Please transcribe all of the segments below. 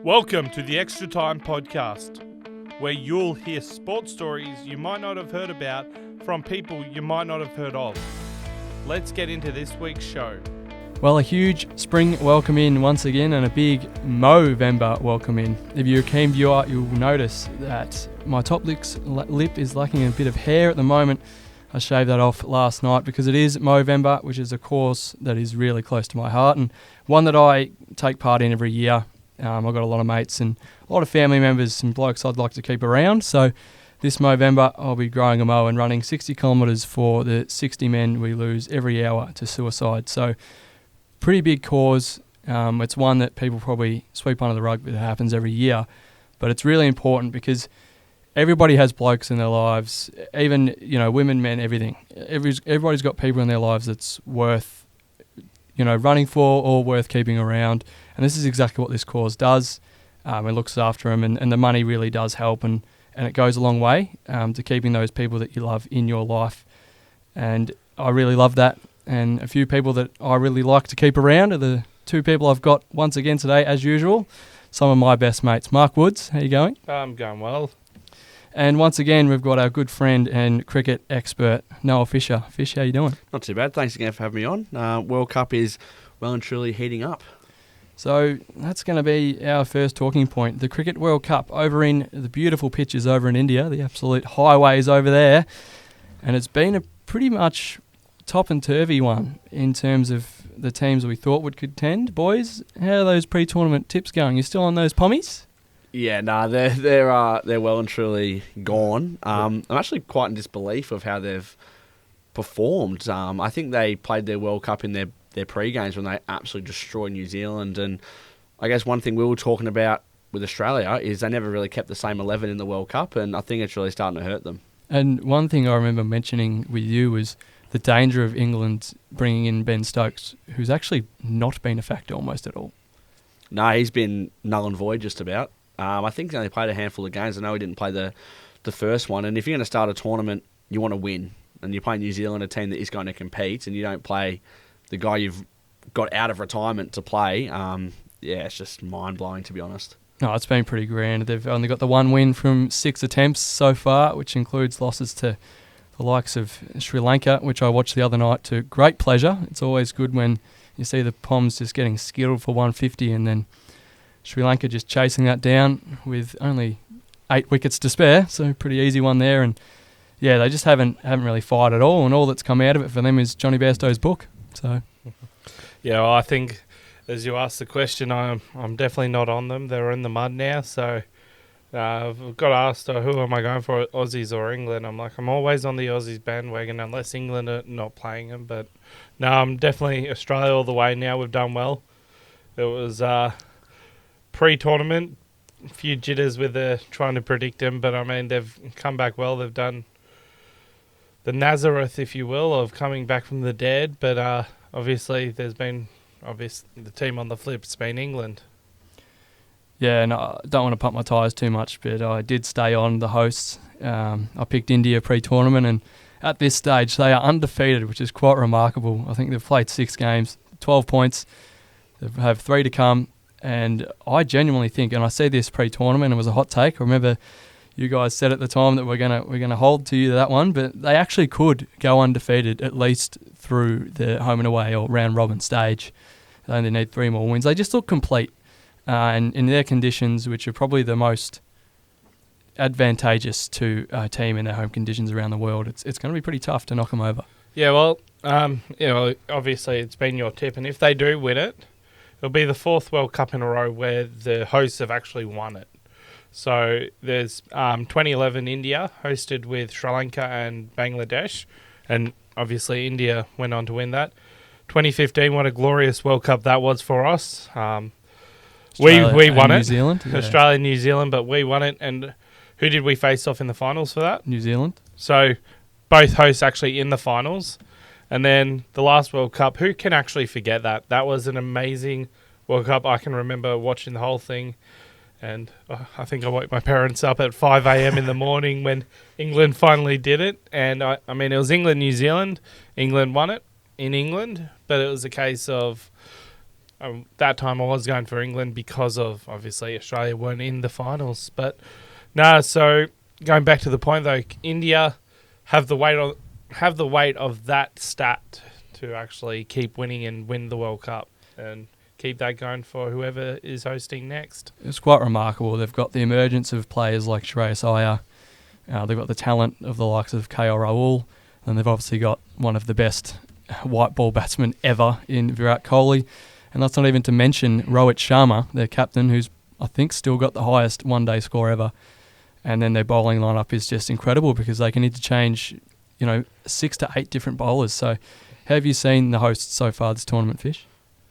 Welcome to the Extra Time Podcast, where you'll hear sports stories you might not have heard about from people you might not have heard of. Let's get into this week's show. Well, a huge spring welcome in once again and a big Movember welcome in. If you're a keen viewer, you'll notice that my top lip is lacking a bit of hair at the moment. I shaved that off last night because it is Movember, which is a cause that is really close to my heart and one that I take part in every year. I've got a lot of mates and a lot of family members, some blokes I'd like to keep around. So this Movember, I'll be growing a mow and running 60 kilometres for the 60 men we lose every hour to suicide. So pretty big cause. It's one that people probably sweep under the rug, but it happens every year. But it's really important because everybody has blokes in their lives, even, women, men, everything. Everybody's got people in their lives that's worth, running for or worth keeping around. And this is exactly what this cause does. It looks after them, and the money really does help, and it goes a long way to keeping those people that you love in your life. And I really love that. And a few people that I really like to keep around are the two people I've got once again today, as usual. Some of my best mates. Mark Woods, how you going? I'm going well. And once again, we've got our good friend and cricket expert, Noah Fisher. Fish, how you doing? Not too bad. Thanks again for having me on. World Cup is well and truly heating up. So that's going to be our first talking point. The Cricket World Cup over in the beautiful pitches over in India, the absolute highways over there. And it's been a pretty much top and turvy one in terms of the teams we thought would contend. Boys, how are those pre-tournament tips going? You still on those pommies? Yeah, they're well and truly gone. I'm actually quite in disbelief of how they've performed. I think they played their World Cup in their pre-games when they absolutely destroyed New Zealand. And I guess one thing we were talking about with Australia is they never really kept the same 11 in the World Cup, and I think it's really starting to hurt them. And one thing I remember mentioning with you was the danger of England bringing in Ben Stokes, who's actually not been a factor almost at all. No, he's been null and void just about. I think he only played a handful of games. I know he didn't play the first one. And if you're going to start a tournament, you want to win. And you're playing New Zealand, a team that is going to compete, and you don't play the guy you've got out of retirement to play. It's just mind-blowing, to be honest. No, it's been pretty grand. They've only got the one win from 6 attempts so far, which includes losses to the likes of Sri Lanka, which I watched the other night to great pleasure. It's always good when you see the Poms just getting skilled for 150 and then Sri Lanka just chasing that down with only 8 wickets to spare, so pretty easy one there. And yeah, they just haven't really fired at all, and all that's come out of it for them is Johnny Bairstow's book. So Yeah, well, I think as you asked the question, I'm definitely not on them. They're in the mud now, so I've got asked who am I going for, Aussies or England. I'm like, I'm always on the Aussies bandwagon unless England are not playing them. But no, I'm definitely Australia all the way now. We've done well. It was pre-tournament, a few jitters with trying to predict them, but I mean, they've come back well. They've done the Nazareth, if you will, of coming back from the dead, but obviously there's been the team on the flip's been England. Yeah, and I don't want to pump my tyres too much, but I did stay on the hosts. I picked India pre-tournament, and at this stage they are undefeated, which is quite remarkable. I think they've played 6 games, 12 points. They have 3 to come, and I genuinely think, and I said this pre-tournament, it was a hot take. I remember you guys said at the time that we're gonna hold to you to that one, but they actually could go undefeated at least through the home and away or round robin stage. They only need 3 more wins. They just look complete, and in their conditions, which are probably the most advantageous to a team in their home conditions around the world, it's going to be pretty tough to knock them over. Yeah, well, obviously it's been your tip, and if they do win it, it'll be the 4th World Cup in a row where the hosts have actually won it. So there's 2011 India hosted with Sri Lanka and Bangladesh, and obviously India went on to win that. 2015, what a glorious World Cup that was for us. We won it. New Zealand, yeah. Australia, New Zealand, but we won it. And who did we face off in the finals for that? New Zealand. So both hosts actually in the finals. And then the last World Cup, who can actually forget that? That was an amazing World Cup. I can remember watching the whole thing. And I think I woke my parents up at 5 a.m. in the morning when England finally did it. And I mean, it was England, New Zealand. England won it in England. But it was a case of that time I was going for England because of, obviously, Australia weren't in the finals. But no, so going back to the point though, India have the weight of that stat to actually keep winning and win the World Cup and keep that going for whoever is hosting next. It's quite remarkable. They've got the emergence of players like Shreyas Iyer. They've got the talent of the likes of KL Rahul, and they've obviously got one of the best white ball batsmen ever in Virat Kohli. And that's not even to mention Rohit Sharma, their captain, who's, I think, still got the highest one-day score ever. And then their bowling lineup is just incredible because they can interchange, 6 to 8 different bowlers. So how have you seen the hosts so far this tournament, Fish?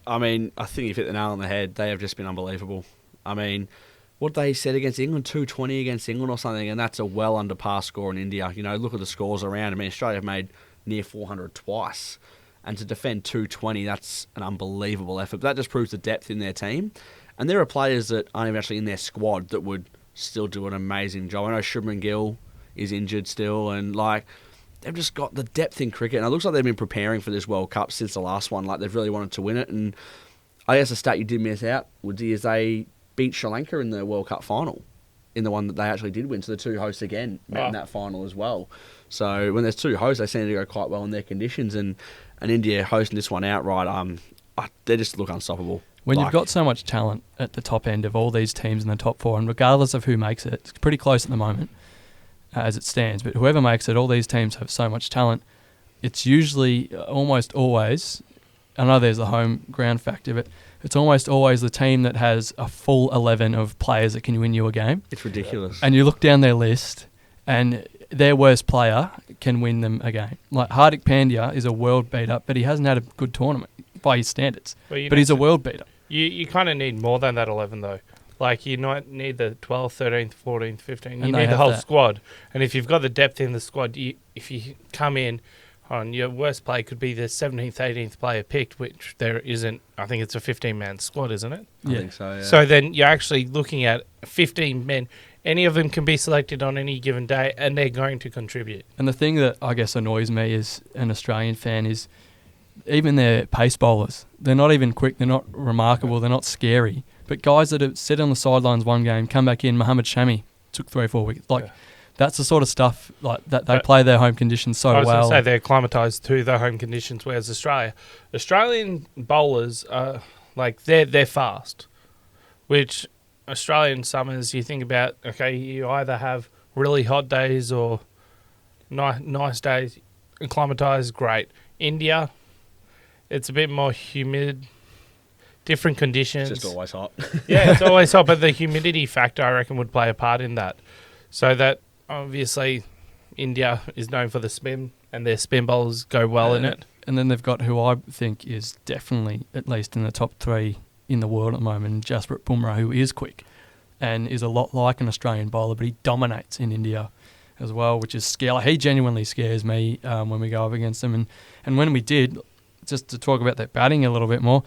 I mean, I think you've hit the nail on the head. They have just been unbelievable. I mean, what they said against England, 220 against England or something, and that's a well under par score in India. Look at the scores around. I mean, Australia have made near 400 twice. And to defend 220, that's an unbelievable effort. But that just proves the depth in their team. And there are players that aren't even actually in their squad that would still do an amazing job. I know Shubman Gill is injured still, and they've just got the depth in cricket. And it looks like they've been preparing for this World Cup since the last one. They've really wanted to win it. And I guess the stat you did miss out, Woodsy, is they beat Sri Lanka in the World Cup final, in the one that they actually did win. So the two hosts again met in that final as well. So when there's two hosts, they seem to go quite well in their conditions. And India hosting this one outright, they just look unstoppable. When you've got so much talent at the top end of all these teams in the top four, and regardless of who makes it, it's pretty close at the moment as it stands, but whoever makes it, all these teams have so much talent. It's usually almost always, I know there's the home ground factor, but it's almost always the team that has a full 11 of players that can win you a game. It's ridiculous. And you look down their list, and their worst player can win them a game. Like Hardik Pandya is a world beater, but he hasn't had a good tournament by his standards. But he's a world beater. You kind of need more than that 11 though. You might need the 12th, 13th, 14th, 15th. You need the whole squad. And if you've got the depth in the squad, if you come in on your worst play could be the 17th, 18th player picked, which there isn't. I think it's a 15-man squad, isn't it? I think so, yeah. So then you're actually looking at 15 men. Any of them can be selected on any given day, and they're going to contribute. And the thing that I guess annoys me as an Australian fan is even their pace bowlers. They're not even quick. They're not remarkable. They're not scary. But guys that have sit on the sidelines one game, come back in, Mohammad Shami took 3 or 4 wickets. That's the sort of stuff that they play their home conditions so well. I was going to say they're acclimatised to their home conditions, whereas Australian bowlers are they're fast, which Australian summers you think about. Okay, you either have really hot days or nice days. Acclimatised, great. India, it's a bit more humid. Different conditions. It's just always hot. Yeah, it's always hot, but the humidity factor, I reckon, would play a part in that. So that, obviously, India is known for the spin, and their spin bowlers go well in it. And then they've got who I think is definitely, at least in the top 3 in the world at the moment, Jasprit Bumrah, who is quick and is a lot like an Australian bowler, but he dominates in India as well, which is scary. He genuinely scares me when we go up against him. And when we did, just to talk about that batting a little bit more,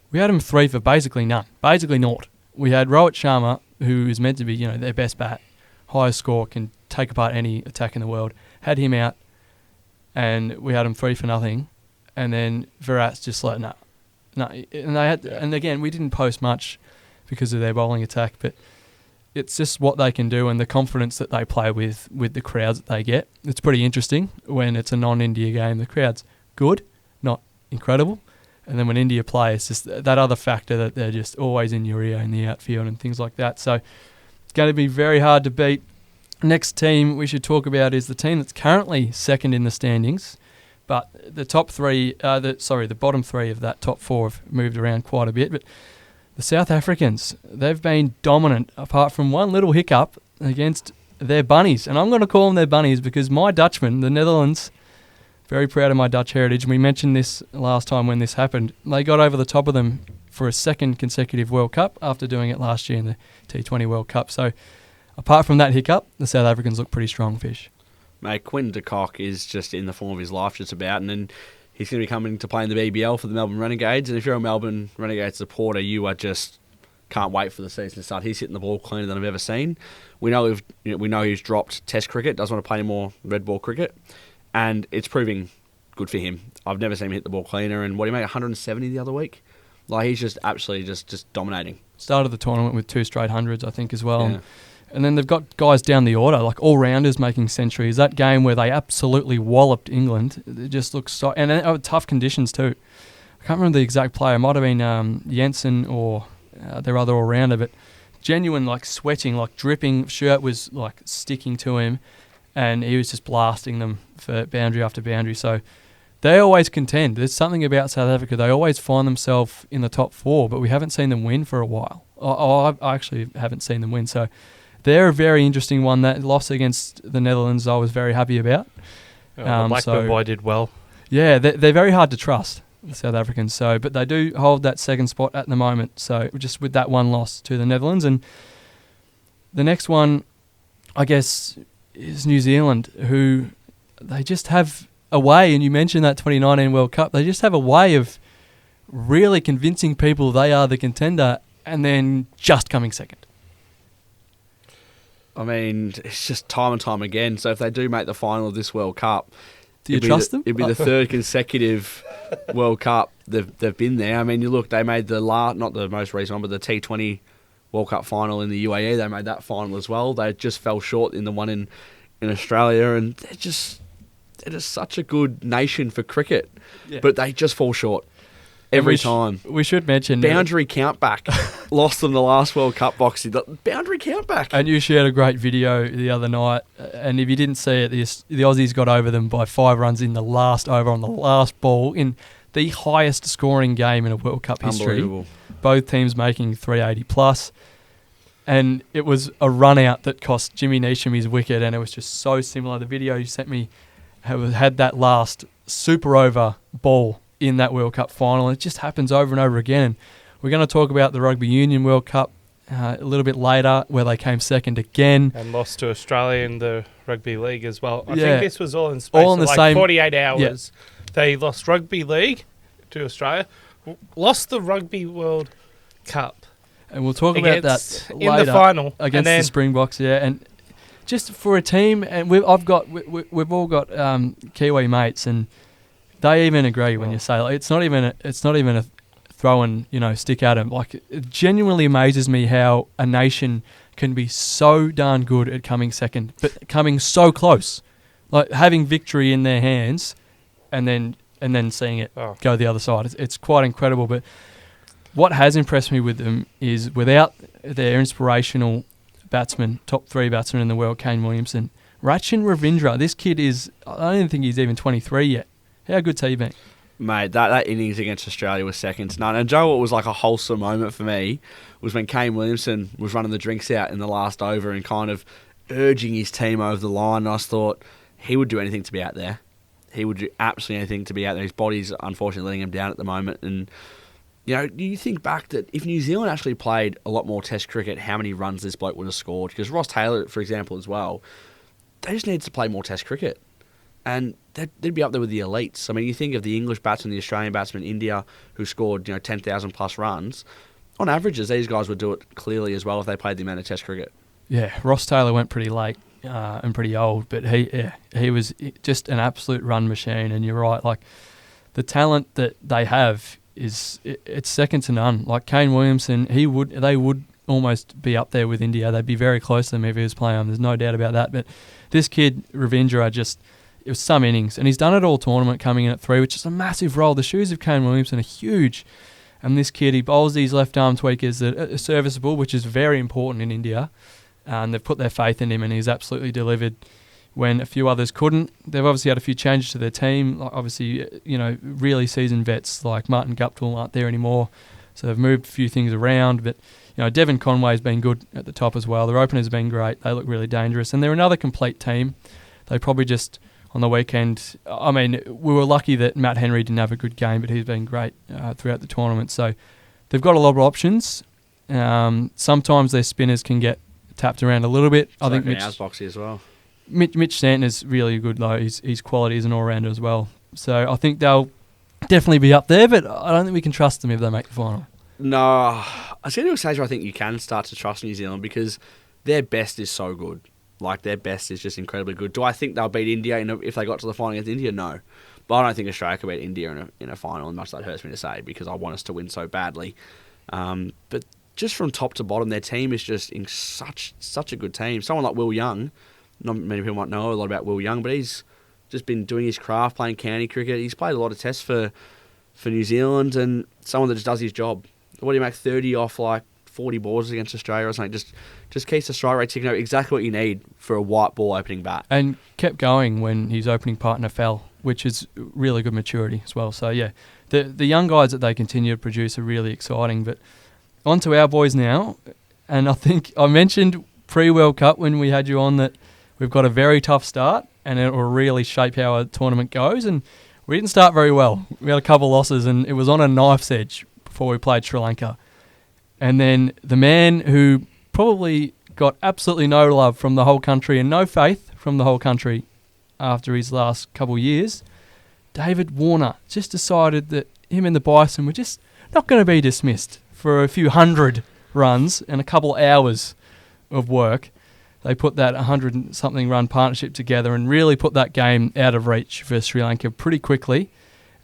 we had him 3 for basically none, basically naught. We had Rohit Sharma, who is meant to be, their best bat, highest score, can take apart any attack in the world. Had him out, and we had him 3 for nothing. And then Virat's just no. And again, we didn't post much because of their bowling attack, but it's just what they can do and the confidence that they play with the crowds that they get. It's pretty interesting when it's a non-India game. The crowd's good, not incredible. And then when India play, it's just that other factor that they're just always in your ear in the outfield and things like that. So it's going to be very hard to beat. Next team we should talk about is the team that's currently second in the standings. But the top 3, the bottom 3 of that top 4 have moved around quite a bit. But the South Africans, they've been dominant apart from one little hiccup against their bunnies. And I'm going to call them their bunnies because my Dutchman, the Netherlands, very proud of my Dutch heritage. We mentioned this last time when this happened. They got over the top of them for a second consecutive World Cup after doing it last year in the T20 World Cup. So apart from that hiccup, the South Africans look pretty strong, Fish. Mate, Quinn de Kock is just in the form of his life just about, and then he's going to be coming to play in the BBL for the Melbourne Renegades. And if you're a Melbourne Renegades supporter, you are just can't wait for the season to start. He's hitting the ball cleaner than I've ever seen. We know he's dropped Test cricket, doesn't want to play more red ball cricket, and it's proving good for him. I've never seen him hit the ball cleaner. And what, he made 170 the other week? Like, he's just absolutely just dominating. Started the tournament with 2 straight hundreds, I think, as well. Yeah. And then they've got guys down the order, like all-rounders making centuries. That game where they absolutely walloped England, it just looks so... And tough conditions too. I can't remember the exact player. It might have been Jensen or their other all-rounder, but genuine, like, sweating, like, dripping. Shirt was, like, sticking to him, and he was just blasting them for boundary after boundary. So they always contend. There's something about South Africa. They always find themselves in the top 4, but we haven't seen them win for a while. I actually haven't seen them win. So they're a very interesting one. That loss against the Netherlands I was very happy about. The Blackburn boy did well. Yeah, they're very hard to trust, the South Africans. So, but they do hold that second spot at the moment. So just with that one loss to the Netherlands. And the next one, I guess, is New Zealand, who they just have a way, and you mentioned that 2019 World Cup, they just have a way of really convincing people they are the contender and then just coming second. I mean, it's just time and time again. So if they do make the final of this World Cup, do you trust them? It'd be the third consecutive World Cup they've been there. I mean, you look, they made not the most recent one, but the T20 World Cup final in the UAE. They made that final as well. They just fell short in the one in Australia, and they're just such a good nation for cricket, but they just fall short every time. We should mention boundary countback. Lost them the last World Cup boxing. Boundary countback. And you shared a great video the other night, and if you didn't see it, the Aussies got over them by 5 runs in the last over on the last ball in the highest scoring game in a World Cup history. Unbelievable. Both teams making 380 plus. And it was a run out that cost Jimmy Neesham his wicket, and it was just so similar. The video you sent me had that last super over ball in that World Cup final. It just happens over and over again. We're going to talk about the Rugby Union World Cup a little bit later, where they came second again. And lost to Australia in the Rugby League as well. I Yeah. think this was all in space All in of the like same- 48 hours. Yeah. They lost Rugby League to Australia, lost the Rugby World Cup. And we'll talk about that later. In the final. Against the Springboks, yeah. And just for a team, and we've all got Kiwi mates, and they even agree when you say, like, it's not even a throwing, stick at them. Like, it genuinely amazes me how a nation can be so darn good at coming second, but coming so close, like having victory in their hands, and then seeing it go the other side. It's quite incredible. But what has impressed me with them is, without their inspirational batsman, top 3 batsman in the world, Kane Williamson, Rachin Ravindra, this kid I don't even think he's even 23 yet. How good's he been? Mate, that innings against Australia was second to none. And Joe, what was like a wholesome moment for me was when Kane Williamson was running the drinks out in the last over and kind of urging his team over the line. And I just thought he would do anything to be out there. He would do absolutely anything to be out there. His body's unfortunately letting him down at the moment. And, you think back that if New Zealand actually played a lot more Test cricket, how many runs this bloke would have scored? Because Ross Taylor, for example, as well, they just need to play more Test cricket. And they'd be up there with the elites. I mean, you think of the English batsman, the Australian batsman, India, who scored 10,000 plus runs. On averages, these guys would do it clearly as well if they played the amount of Test cricket. Yeah, Ross Taylor went pretty late and pretty old, but he was just an absolute run machine. And you're right, like, the talent that they have it's second to none. Like Kane Williamson, they would almost be up there with India. They'd be very close to them if he was playing them. There's no doubt about that. But this kid, Ravindra, it was some innings, and he's done it all tournament, coming in at 3, which is a massive role. The shoes of Kane Williamson are huge, and this kid, he bowls these left arm tweakers that are serviceable, which is very important in India, and they've put their faith in him, and he's absolutely delivered when a few others couldn't. They've obviously had a few changes to their team. Like, obviously, really seasoned vets like Martin Guptill aren't there anymore, so they've moved a few things around. But Devon Conway's been good at the top as well. Their openers have been great. They look really dangerous, and they're another complete team. They probably just, on the weekend, I mean, we were lucky that Matt Henry didn't have a good game, but he's been great throughout the tournament. So they've got a lot of options. Sometimes their spinners can get tapped around a little bit. I think Boxy as well. Mitch Santner's really good though. His quality is an all-rounder as well. So I think they'll definitely be up there, but I don't think we can trust them if they make the final. No, I was getting to a stage where I think you can start to trust New Zealand because their best is so good. Like, their best is just incredibly good. Do I think they'll beat India if they got to the final against India? No. But I don't think Australia could beat India in a final, as much as that hurts me to say, because I want us to win so badly. But just from top to bottom, their team is just in such a good team. Someone like Will Young, not many people might know a lot about Will Young, but he's just been doing his craft, playing county cricket. He's played a lot of tests for New Zealand, and someone that just does his job. What do you make, 30 off like 40 balls against Australia or something? Just keeps the strike rate ticking over, exactly what you need for a white ball opening bat. And kept going when his opening partner fell, which is really good maturity as well. So, yeah, the young guys that they continue to produce are really exciting. But on to our boys now. And I think I mentioned pre-World Cup when we had you on that we've got a very tough start and it will really shape how our tournament goes. And we didn't start very well. We had a couple losses and it was on a knife's edge before we played Sri Lanka. And then the man who probably got absolutely no love from the whole country and no faith from the whole country after his last couple of years, David Warner, just decided that him and the Bison were just not going to be dismissed for a few hundred runs and a couple hours of work. They put that 100-something run partnership together and really put that game out of reach for Sri Lanka pretty quickly.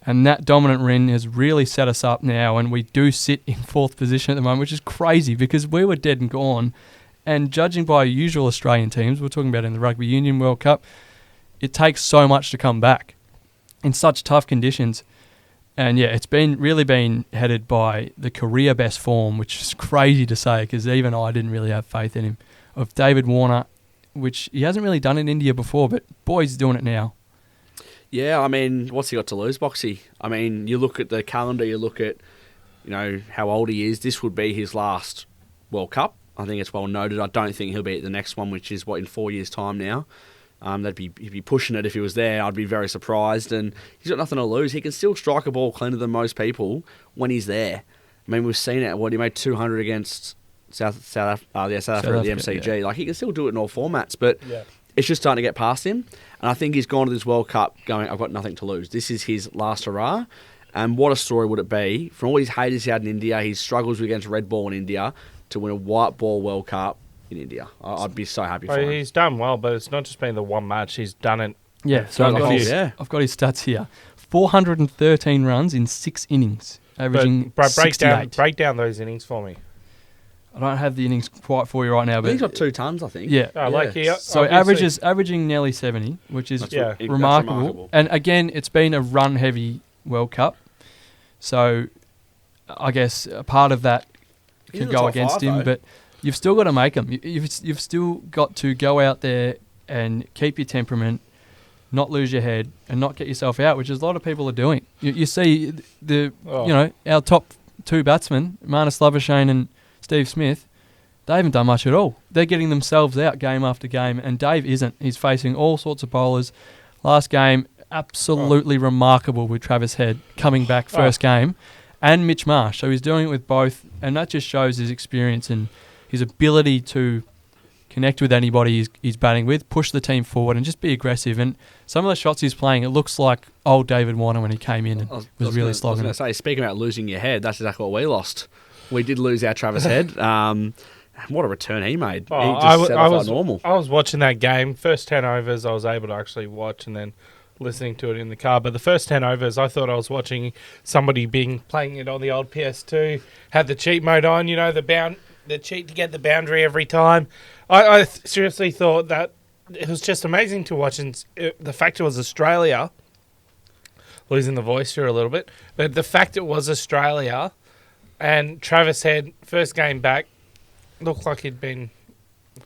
And that dominant run has really set us up now, and we do sit in fourth position at the moment, which is crazy because we were dead and gone. And judging by usual Australian teams, we're talking about in the Rugby Union World Cup, it takes so much to come back in such tough conditions. And yeah, it's really been headed by the career best form, which is crazy to say because even I didn't really have faith in him, of David Warner, which he hasn't really done in India before, but boy, he's doing it now. Yeah, I mean, what's he got to lose, Boxy? I mean, you look at the calendar, you look at, how old he is. This would be his last World Cup. I think it's well noted. I don't think he'll be at the next one, which is, in 4 years' time now. He'd be pushing it if he was there. I'd be very surprised. And he's got nothing to lose. He can still strike a ball cleaner than most people when he's there. I mean, we've seen it. He made 200 against South Africa at the MCG. Yeah. Like, he can still do it in all formats, but it's just starting to get past him. And I think he's gone to this World Cup going, I've got nothing to lose. This is his last hurrah. And what a story would it be from all his haters he had in India, his struggles against red ball in India, to win a white ball World Cup in India. I'd be so happy for him. He's done well, but it's not just been the one match. He's done it. Yeah, so I've got his stats here. 413 runs in 6 innings, averaging 68. Break down those innings for me. I don't have the innings quite for you right now, but he's got 2 tons, I think. Yeah. So averaging nearly 70, which is remarkable. And again, it's been a run-heavy World Cup, so I guess a part of that could go against him. But you've still got to make them. You've still got to go out there and keep your temperament, not lose your head, and not get yourself out, which is a lot of people are doing. You see our top 2 batsmen, Marnus Labuschagne and Steve Smith, they haven't done much at all. They're getting themselves out game after game, and Dave isn't. He's facing all sorts of bowlers. Last game, absolutely remarkable with Travis Head coming back first game, and Mitch Marsh. So he's doing it with both, and that just shows his experience and his ability to connect with anybody he's batting with, push the team forward, and just be aggressive. And some of the shots he's playing, it looks like old David Warner when he came in and was really slogging. I was going to say, speaking about losing your head, that's exactly what we lost. We did lose our Travis Head. What a return he made. He just set off like normal. I was watching that game. First 10 overs I was able to actually watch and then listening to it in the car. But the first 10 overs, I thought I was watching somebody playing it on the old PS2. Had the cheat mode on, the cheat to get the boundary every time. I seriously thought that it was just amazing to watch. And the fact it was Australia, losing the voice here a little bit, but the fact it was Australia and Travis Head, first game back, looked like he'd been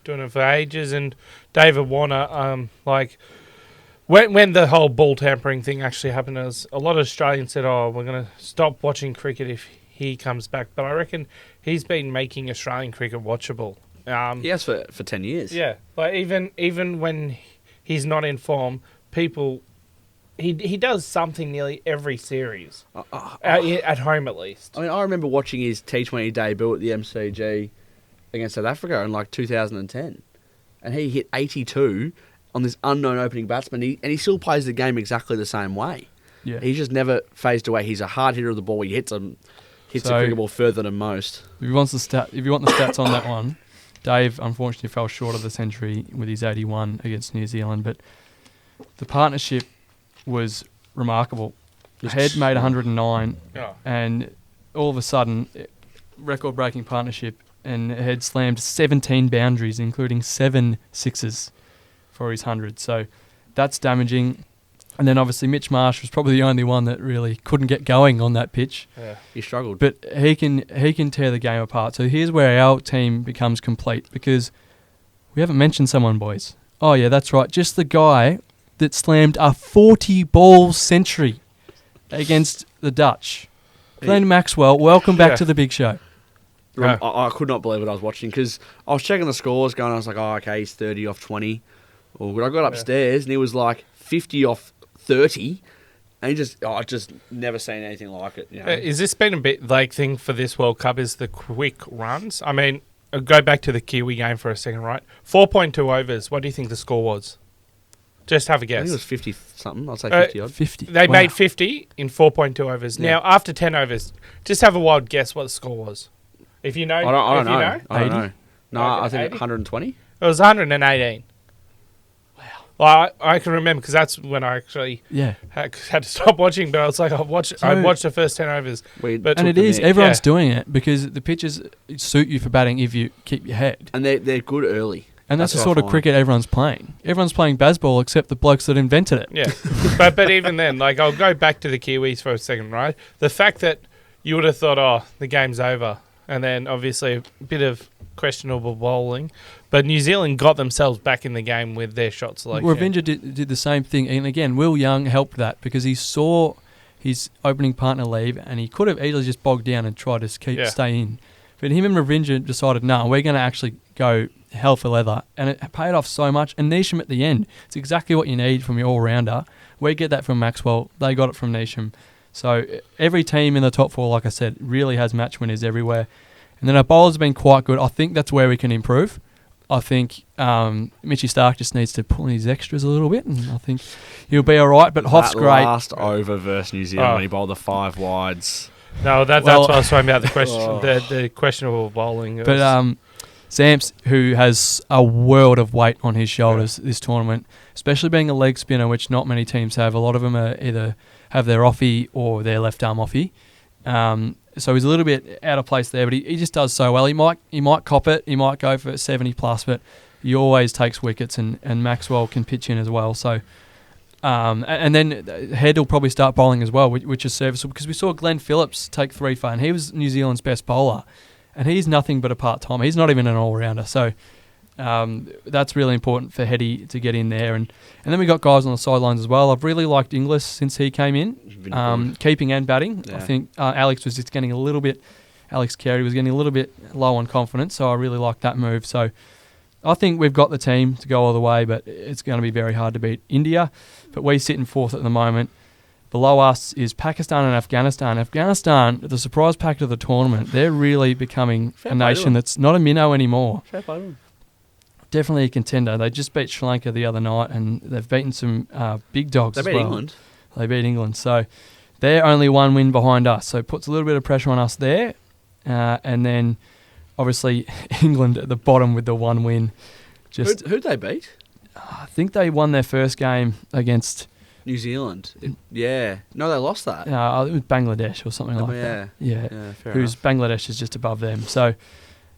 doing it for ages. And David Warner, when the whole ball tampering thing actually happened, a lot of Australians said, we're going to stop watching cricket if he comes back. But I reckon he's been making Australian cricket watchable. He has for 10 years. Yeah, like even when he's not in form, people... He does something nearly every series, at home at least. I mean, I remember watching his T20 debut at the MCG against South Africa in 2010, and he hit 82 on this unknown opening batsman, and he still plays the game exactly the same way. Yeah, he's just never phased away. He's a hard hitter of the ball. He hits a cricket ball further than most. If you want the stats on that one, Dave unfortunately fell short of the century with his 81 against New Zealand, but the partnership was remarkable. Head made 109, Oh. and all of a sudden, record-breaking partnership, and Head slammed 17 boundaries, including 7 sixes for his 100. So that's damaging. And then obviously Mitch Marsh was probably the only one that really couldn't get going on that pitch. Yeah. He struggled. But he can tear the game apart. So here's where our team becomes complete, because we haven't mentioned someone, boys. Oh, yeah, that's right. Just the guy that slammed a 40-ball century against the Dutch. Glenn Maxwell, welcome back to the big show. I could not believe what I was watching, because I was checking the scores going, I was like, oh, okay, he's 30 off 20. Well, when I got upstairs and he was like 50 off 30, and I just never seen anything like it. You know? Is this been a bit like thing for this World Cup? Is the quick runs? I mean, I'll go back to the Kiwi game for a second, right? 4.2 overs. What do you think the score was? Just have a I guess. think it was 50 something. I'd say 50 odd. 50. They Wow. made 50 in 4.2 overs. Yeah. Now, after 10 overs, just have a wild guess what the score was. If you know, I don't know. know. I don't 80? know. No, Okay, I think 80? 120. It was 118. Wow. Well, I can remember because that's when I actually had to stop watching. But I was like, I watched the first 10 overs. But And it is, everyone's doing it because the pitches suit you for batting if you keep your head. And they're good early. And that's the what sort I of find. cricket everyone's playing. Everyone's playing baseball except the blokes that invented it. Yeah, but even then, like, I'll go back to the Kiwis for a second, right? The fact that you would have thought, oh, the game's over, and then obviously a bit of questionable bowling, but New Zealand got themselves back in the game with their shot selection. Ravinja did the same thing, and again, Will Young helped that because he saw his opening partner leave, and he could have easily just bogged down and tried to stay in. But him and Ravinja decided, no, we're going to actually go hell for leather, and it paid off so much. And Neesham at the end, it's exactly what you need from your all-rounder. We get that from Maxwell. They got it from Neesham. So every team in the top four, like I said, really has match winners everywhere. And then our bowlers have been quite good. I think that's where we can improve. I think Mitchy Stark just needs to pull in his extras a little bit, and I think he'll be all right. But Hoff's that great. last over versus New Zealand when he bowled the 5 wides. No, that's what I was talking about, the question, the questionable bowling. But Zamps, who has a world of weight on his shoulders this tournament, especially being a leg spinner, which not many teams have. A lot of them are either have their offie or their left arm offie. So he's a little bit out of place there, but he just does so well. He might cop it. He might go for 70 plus, but he always takes wickets, and Maxwell can pitch in as well. So, and then Head will probably start bowling as well, which is serviceable, because we saw Glenn Phillips take 3 for, and he was New Zealand's best bowler. And he's nothing but a part-timer. He's not even an all-rounder. So that's really important for Heady to get in there. And then we got guys on the sidelines as well. I've really liked Inglis since he came in, keeping and batting. Yeah. I think Alex was just getting a little bit, Alex Carey was getting a little bit low on confidence. So I really liked that move. So I think we've got the team to go all the way, but it's going to be very hard to beat India. But we sit in 4th at the moment. Below us is Pakistan and Afghanistan. Afghanistan, the surprise packet of the tournament, they're really becoming a nation that's not a minnow anymore. Fair play to them. Definitely a contender. They just beat Sri Lanka the other night, and they've beaten some big dogs as well. They beat England. They beat England. So they're only 1 win behind us. So it puts a little bit of pressure on us there. And then, obviously, England at the bottom with the 1 win. Who'd they beat? I think they won their first game against New Zealand. No, they lost that. it was Bangladesh or something like that. Yeah, fair who's enough. Bangladesh is just above them. So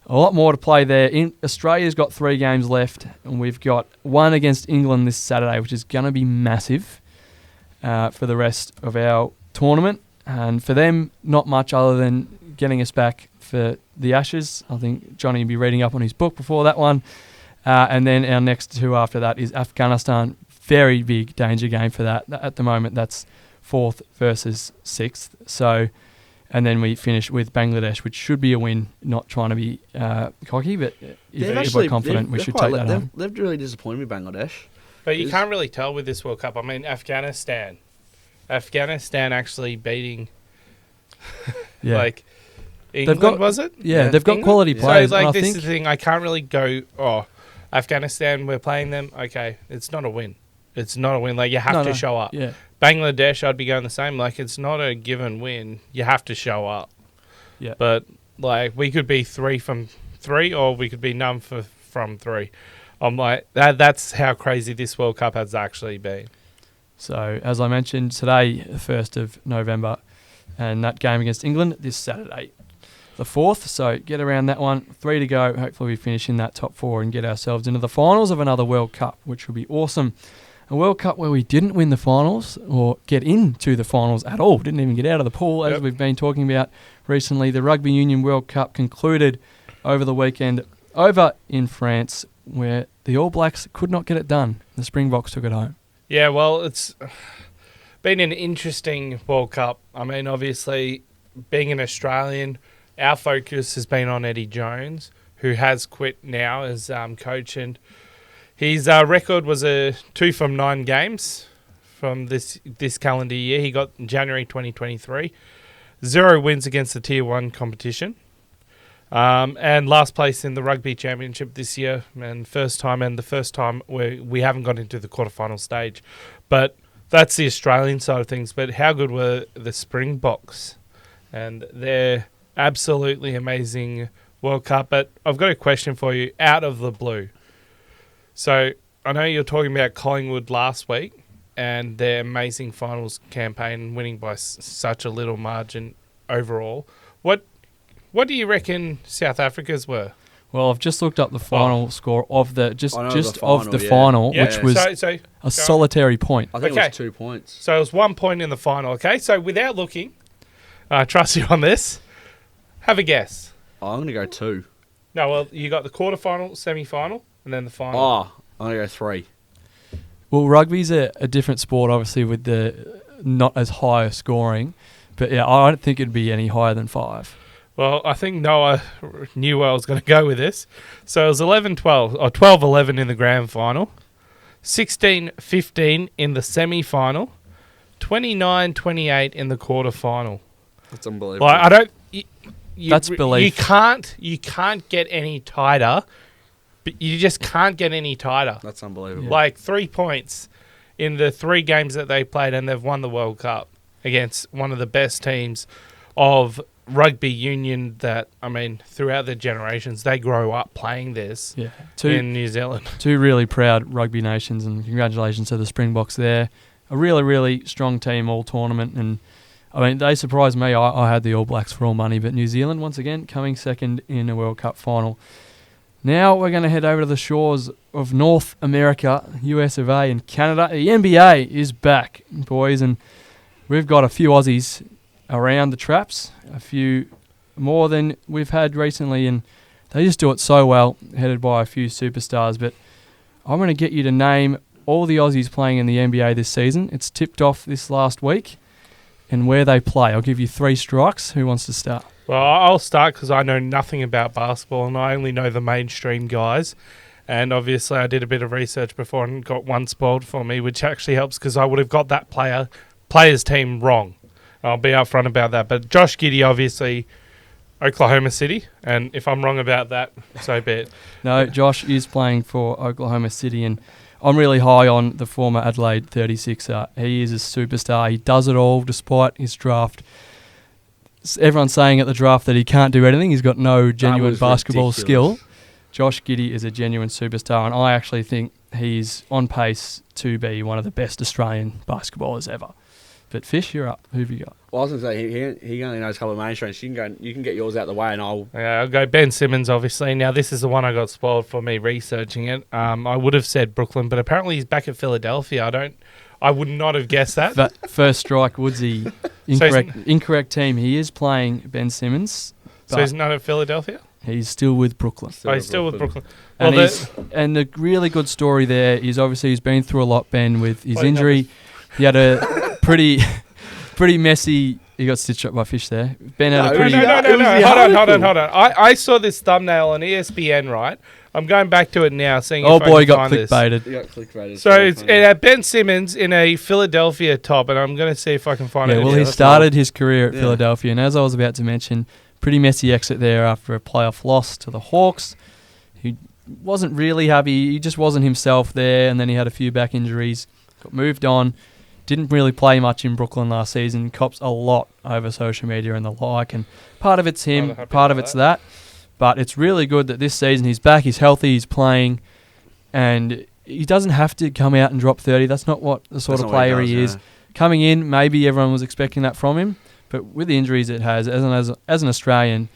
a lot more to play there. Australia's got 3 games left, and we've got 1 against England this Saturday, which is going to be massive for the rest of our tournament. And for them, not much other than getting us back for the Ashes. I think Johnny will be reading up on his book before that one. And then our next 2 after that is Afghanistan. Very big danger game for that. At the moment, that's 4th versus 6th. So, and then we finish with Bangladesh, which should be a win. Not trying to be cocky, but if we're confident, we should take that home. They've really disappointed me, Bangladesh. But you can't really tell with this World Cup. I mean, Afghanistan actually beating like England, was it? Yeah, they've got quality players. So, and I this think is the thing. I can't really go, Afghanistan, we're playing them. Okay, it's not a win. It's not a win. Like, you have to show up. Yeah. Bangladesh, I'd be going the same. Like, it's not a given win. You have to show up. Yeah. But, like, we could be 3 from 3, or we could be none from 3. I'm like, that's how crazy this World Cup has actually been. So, as I mentioned, today, the 1st of November, and that game against England this Saturday, the 4th. So, get around that one. 3 to go. Hopefully, we finish in that top 4 and get ourselves into the finals of another World Cup, which will be awesome. A World Cup where we didn't win the finals or get into the finals at all. Didn't even get out of the pool, as we've been talking about recently. The Rugby Union World Cup concluded over the weekend over in France, where the All Blacks could not get it done. The Springboks took it home. Yeah, well, it's been an interesting World Cup. I mean, obviously, being an Australian, our focus has been on Eddie Jones, who has quit now as coach, and his record was a 2 from 9 games from this calendar year. He got in January 2023, 0 wins against the Tier 1 competition. And last place in the Rugby Championship this year, and the first time we haven't got into the quarterfinal stage. But that's the Australian side of things. But how good were the Springboks? And they're absolutely amazing World Cup. But I've got a question for you out of the blue. So I know you're talking about Collingwood last week and their amazing finals campaign, winning by such a little margin overall. What do you reckon South Africa's were? Well, I've just looked up the final score of the final, Yeah. which was a solitary point. I think it was 2 points. So it was 1 point in the final. Okay, so without looking, I trust you on this. Have a guess. I'm going to go 2. No, well, you got the quarterfinal, semi-final, and then the final. Oh, I'm going to go 3. Well, rugby's a different sport, obviously, with the not as high a scoring. But yeah, I don't think it'd be any higher than 5. Well, I think Noah knew where I was going to go with this. So it was 11-12, or 12-11 in the grand final, 16-15 in the semi-final, 29-28 in the quarter-final. That's unbelievable. Like, I don't... That's belief. You can't get any tighter. But you just can't get any tighter. That's unbelievable. Yeah. Like 3 points in the 3 games that they played, and they've won the World Cup against one of the best teams of rugby union that, I mean, throughout the generations, they grow up playing this in New Zealand. 2 really proud rugby nations, and congratulations to the Springboks there. A really, really strong team all tournament, and I mean, they surprised me. I had the All Blacks for all money, but New Zealand, once again, coming second in a World Cup final. Now we're going to head over to the shores of North America, US of A and Canada. The NBA is back, boys, and we've got a few Aussies around the traps, a few more than we've had recently, and they just do it so well, headed by a few superstars. But I'm going to get you to name all the Aussies playing in the NBA this season. It's tipped off this last week, and where they play. I'll give you 3 strikes. Who wants to start? Well, I'll start because I know nothing about basketball, and I only know the mainstream guys. And obviously I did a bit of research before and got one spoiled for me, which actually helps because I would have got that player's team wrong. I'll be upfront about that. But Josh Giddey, obviously, Oklahoma City. And if I'm wrong about that, so be it. No, Josh is playing for Oklahoma City, and I'm really high on the former Adelaide 36er. He is a superstar. He does it all despite his draft. Everyone's saying at the draft that he can't do anything. He's got no genuine basketball skill. Josh Giddey is a genuine superstar, and I actually think he's on pace to be one of the best Australian basketballers ever. But Fish, you're up. Who have you got? Well, I was going to say, he only knows a couple of mainstreams. You can get yours out the way, and I'll go Ben Simmons, obviously. Now, this is the one I got spoiled for me researching it. I would have said Brooklyn, but apparently he's back at Philadelphia. I would not have guessed that. But first strike, Woodsy. Incorrect team. He is playing Ben Simmons. So he's not at Philadelphia? He's still with Brooklyn. He's still with Brooklyn. And the really good story there is obviously he's been through a lot, Ben, with his injury. He had a pretty messy... He got stitched up by Fish there. Ben had a pretty... No. Hold on. I saw this thumbnail on ESPN, right? I'm going back to it now, seeing if I can find this. He got clickbaited. So it's Ben Simmons in a Philadelphia top, and I'm going to see if I can find it. Yeah, well, he started his career at Philadelphia, and as I was about to mention, pretty messy exit there after a playoff loss to the Hawks. He wasn't really happy. He just wasn't himself there, and then he had a few back injuries, got moved on. Didn't really play much in Brooklyn last season. Cops a lot over social media and the like, and part of it's him, part of it's that. But it's really good that this season he's back, he's healthy, he's playing, and he doesn't have to come out and drop 30. That's not what the sort That's of not what he player he does, is. Coming in, maybe everyone was expecting that from him, but with the injuries it has, as an Australian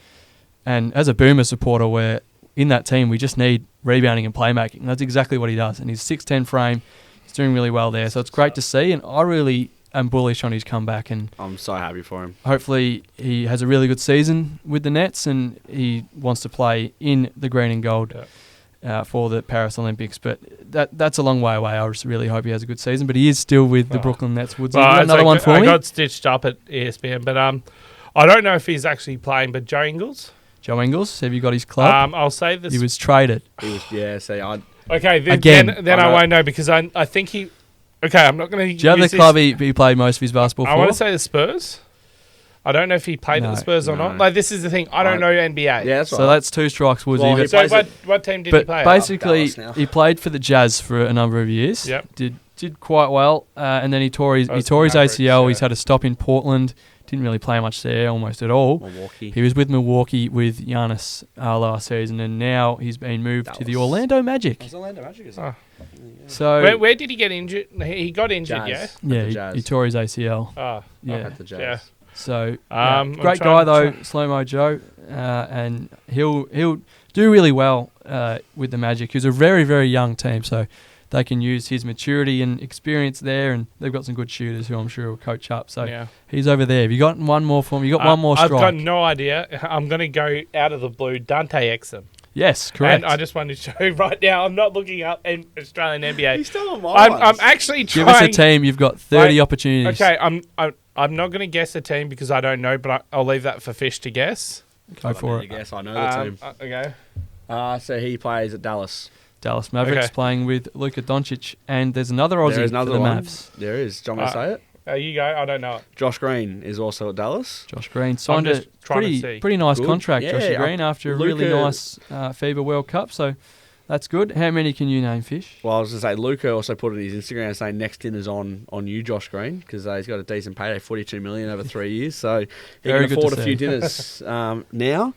and as a Boomer supporter, where in that team we just need rebounding and playmaking. And that's exactly what he does. And he's 6'10 frame. He's doing really well there. So it's great to see, and I really am bullish on his comeback. And I'm so happy for him. hopefully he has a really good season with the Nets, and he wants to play in the green and gold. For the Paris Olympics, but that's a long way away. I just really hope he has a good season, but he is still with the Brooklyn Nets. Woodsy, you got another one for me? I got stitched up at ESPN, but I don't know if he's actually playing, but Joe Ingles. Joe Ingles, have you got his club? I'll say this. He was traded. Okay, Again. then I won't know, because I think he... Okay, I'm not going to... Do you have the club he played most of his basketball for? I want to say the Spurs. I don't know if he played at the Spurs or not. Like, this is the thing. I don't know NBA. Yeah, that's right. So that's 2 strikes, Woodsy. Well, so what team did he play at? Basically, he played for the Jazz for a number of years. Yep. Did quite well, and then he tore his ACL. He's had to stop in Portland. Didn't really play much there, almost at all. Milwaukee. He was with Milwaukee with Giannis last season, and now he's been moved to the Orlando Magic. Orlando Magic, is it? Oh. So where did he get injured? He got injured, Jazz. yeah, he tore his ACL. Oh, Yeah. At the Jazz. yeah. So I'm great guy though, Slow Mo Joe, and he'll do really well with the Magic. He's a very, very young team, so they can use his maturity and experience there, and they've got some good shooters who I'm sure will coach up. So he's over there. Have you got one more for me? You got one more strike? I've got no idea. I'm going to go out of the blue. Dante Exum. Yes, correct. And I just wanted to show you right now, I'm not looking up in Australian NBA. He's still on my I'm actually trying. Give us a team. You've got 30 opportunities. Okay, I'm not going to guess a team because I don't know, but I'll leave that for Fish to guess. Go for it. Guess I know the team. Okay. So he plays at Dallas. Dallas Mavericks playing with Luka Doncic, and there's another Aussie There is for another the one. Mavs. There is. Do you want me to say it? You go. I don't know it. Josh Green is also at Dallas. Josh Green signed just a trying to see. pretty nice Good. contract, Yeah, Josh Green, after a really Luka- nice FIBA World Cup. So that's good. How many can you name, Fish? Well, I was going to say, Luca also put on his Instagram saying next dinner's on you, Josh Green, because he's got a decent payday, $42 million over 3 years. So he Very can good afford to a few see. dinners now.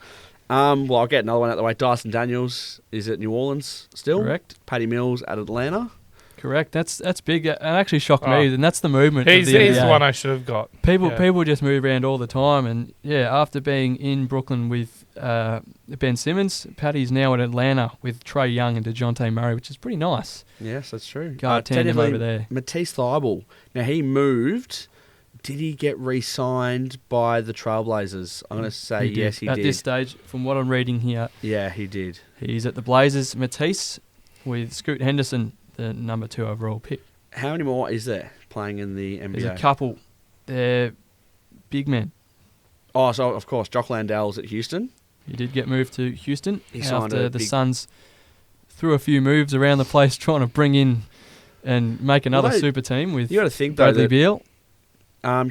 Well, I'll get another one out the way. Dyson Daniels is at New Orleans still. Correct. Paddy Mills at Atlanta. Correct. That's big. It actually shocked me, and that's the movement. He's of the the NBA. one I should have got. People just move around all the time, and after being in Brooklyn with Ben Simmons, Paddy's now at Atlanta with Trae Young and DeJounte Murray, which is pretty nice. Yes, that's true. Guard tandem over there. Matisse Thybulle. Now, he moved. Did he get re-signed by the Trailblazers? I'm going to say yes, he did. At this stage, from what I'm reading here, Yeah, he did. he's at the Blazers. Matisse with Scoot Henderson, the number 2 overall pick. How many more is there playing in the NBA? There's a couple. They're big men. Oh, so of course, Jock Landale's at Houston. He did get moved to Houston He signed after a the big- Suns threw a few moves around the place trying to bring in and make another Well, super team with You got to think though Bradley that Beal.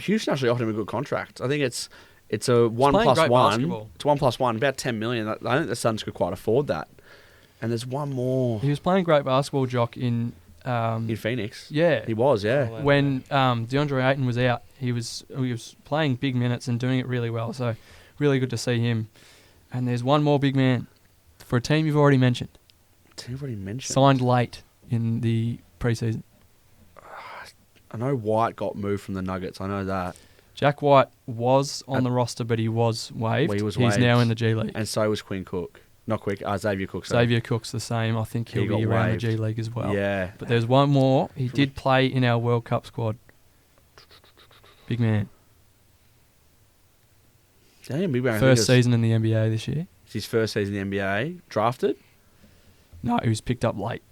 Houston actually offered him a good contract. I think it's a 1 playing plus great 1. basketball. It's 1 plus 1, about $10 million. I think the Suns could quite afford that. And there's one more He was playing great basketball, Jock, in Phoenix. yeah. He was, yeah. When DeAndre Ayton was out, he was playing big minutes and doing it really well. So really good to see him. And there's one more big man for a team you've already mentioned. You've already mentioned. Signed late in the preseason. I know White got moved from the Nuggets. I know that. Jack White was on the roster, but he was waived. Well, he was He's waived. now in the G League. And so was Quinn Cook. Not Quick, Xavier Cook. Sorry. Xavier Cook's the same. I think He he'll got be around waived. the G League as well. Yeah. But there's one more. He did play in our World Cup squad. Big man. Damn, big man. First season in the NBA this year. It's his first season in the NBA. Drafted? No, he was picked up late.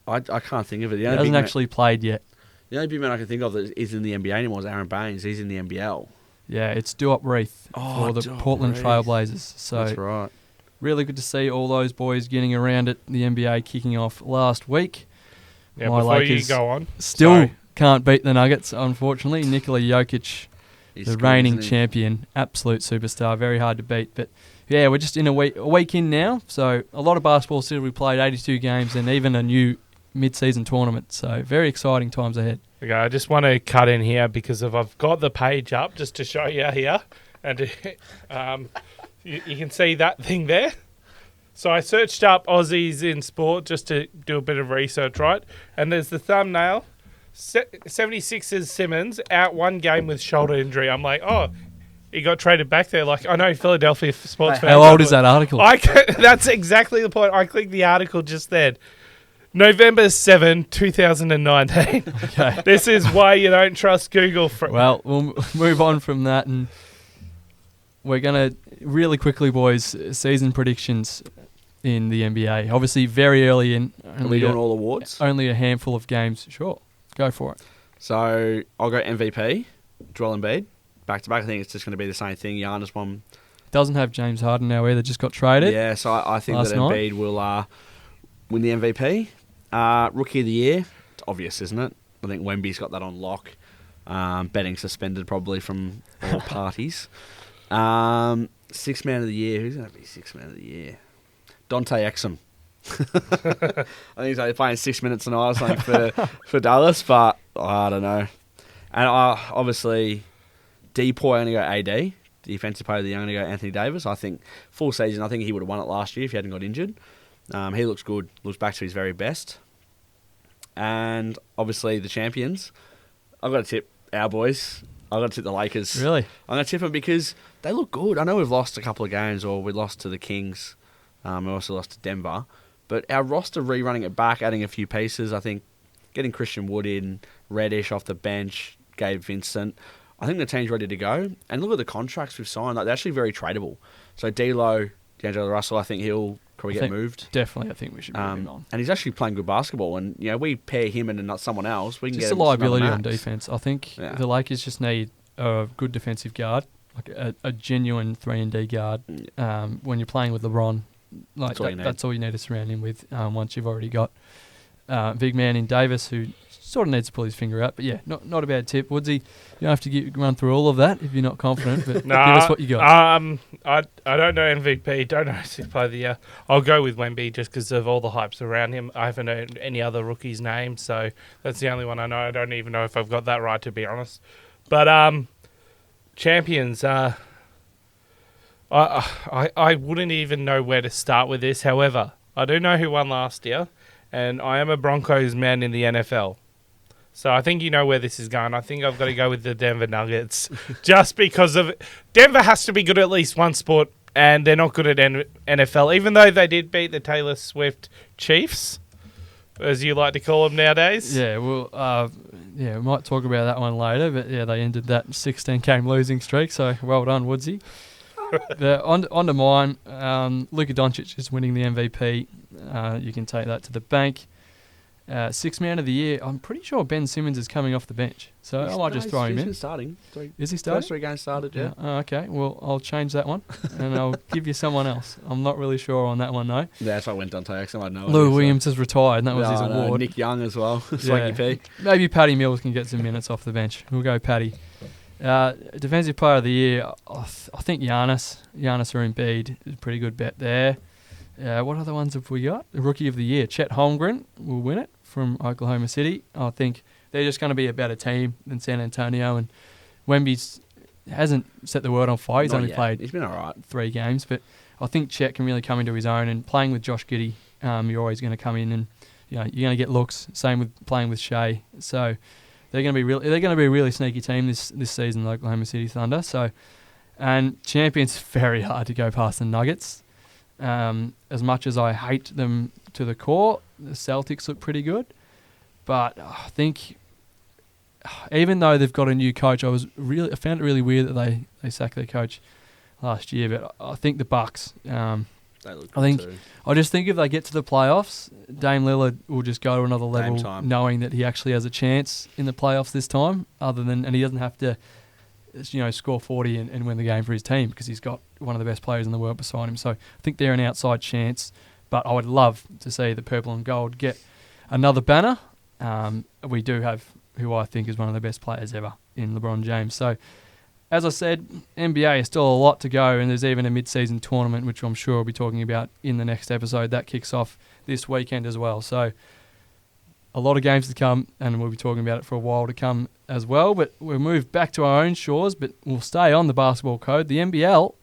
I can't think of it. He hasn't actually played yet. The only big man I can think of that is in the NBA anymore is Aaron Baines. He's in the NBL. Yeah, it's Duop Reith for the Duop Portland Reith. Trailblazers. So That's right. really good to see all those boys getting around it. The NBA kicking off last week. Yeah, My before Lakers you go on. Still Sorry. can't beat the Nuggets, unfortunately. Nikola Jokic, He's the good, reigning isn't he? champion, absolute superstar, very hard to beat. But yeah, we're just in a week in now, so a lot of basketball still. We played 82 games and even a new mid-season tournament. So very exciting times ahead. Okay, I just want to cut in here because I've got the page up just to show you here, and you can see that thing there. So I searched up Aussies in sport just to do a bit of research, right? And there's the thumbnail. 76ers Simmons out one game with shoulder injury. I'm like, oh, he got traded back there. Like, I know Philadelphia sports fans. How old is that article? That's exactly the point. I clicked the article just then. November 7, 2019. Okay. This is why you don't trust Google. Well, we'll move on from that, and we're going to really quickly, boys, season predictions in the NBA. Obviously, very early in. Are we doing all awards? Only a handful of games. Sure. Go for it. So I'll go MVP, Joel Embiid. Back-to-back, I think it's just going to be the same thing. Giannis won. Doesn't have James Harden now either, just got traded. Yeah, so I think that night. Embiid will win the MVP. Rookie of the Year, it's obvious, isn't it? I think Wemby's got that on lock. Betting suspended probably from all parties. Sixth Man of the Year, who's going to be Sixth Man of the Year? Dante Exum. I think he's playing 6 minutes a night or something for Dallas, but I don't know. And obviously, Depoy, I'm going to go AD. Defensive player of the year, I'm going to go Anthony Davis. I think full season, I think he would have won it last year if he hadn't got injured. He looks good, looks back to his very best. And obviously the champions, I've got to tip our boys. I've got to tip the Lakers. Really? I'm going to tip them because they look good. I know we've lost a couple of games, or we lost to the Kings. We also lost to Denver. But our roster rerunning it back, adding a few pieces, I think getting Christian Wood in, Reddish off the bench, Gabe Vincent, I think the team's ready to go. And look at the contracts we've signed. Like, they're actually very tradable. So D'Lo, D'Angelo Russell, I think he'll probably get moved. Definitely, I think we should move him on. And he's actually playing good basketball. And, we pair him and not someone else. We can just get a liability on on defense. I think the Lakers just need a good defensive guard, like a genuine 3-and-D guard. When you're playing with LeBron, that's all you need to surround him with once you've already got big man in Davis, who sort of needs to pull his finger out. But yeah, not a bad tip. Woodsy, you don't have to run through all of that if you're not confident, but give us what you got. I don't know MVP, don't know Sixth Player of the Year. I'll go with Wemby just because of all the hypes around him. I haven't heard any other rookies' names, so that's the only one I know. I don't even know if I've got that right, to be honest. But champions, I wouldn't even know where to start with this. However, I do know who won last year, and I am a Broncos man in the NFL. So I think you know where this is going. I think I've got to go with the Denver Nuggets just because of Denver has to be good at least one sport, and they're not good at NFL, even though they did beat the Taylor Swift Chiefs, as you like to call them nowadays. Yeah, well, we might talk about that one later, but yeah, they ended that 16-game losing streak, so well done, Woodsy. On to mine, Luka Doncic is winning the MVP. You can take that to the bank. Sixth Man of the Year, I'm pretty sure Ben Simmons is coming off the bench, so I might just throw him in. He's starting. Is he starting? First 3 games started, yeah. Okay, well, I'll change that one, and I'll give you someone else. I'm not really sure on that one, though. Yeah, that's why I went Dante Exum. I know. Lou Williams has retired, and that was his award. Nick Young as well. Swanky P. Maybe Patty Mills can get some minutes off the bench. We'll go Patty. Defensive Player of the Year, I think Giannis or Embiid is a pretty good bet there. What other ones have we got? The Rookie of the Year, Chet Holmgren will win it from Oklahoma City. I think they're just going to be a better team than San Antonio, and Wemby hasn't set the world on fire. He's been all right. 3 games, but I think Chet can really come into his own, and playing with Josh Giddey, you're always going to come in and you're going to get looks. Same with playing with Shea. So they're going to be a really sneaky team this season, the Oklahoma City Thunder. So, and champions, very hard to go past the Nuggets. As much as I hate them to the core, the Celtics look pretty good. But I think, even though they've got a new coach, I found it really weird that they sacked their coach last year. But I think the Bucks. They look good too. I just think if they get to the playoffs, Dame Lillard will just go to another level, knowing that he actually has a chance in the playoffs this time. And he doesn't have to, score 40 and win the game for his team because he's got one of the best players in the world beside him. So I think they're an outside chance. But I would love to see the purple and gold get another banner. We do have who I think is one of the best players ever in LeBron James. So, as I said, NBA is still a lot to go, and there's even a mid-season tournament, which I'm sure we'll be talking about in the next episode. That kicks off this weekend as well. So, a lot of games to come, and we'll be talking about it for a while to come as well. But we'll move back to our own shores, but we'll stay on the basketball code. The NBL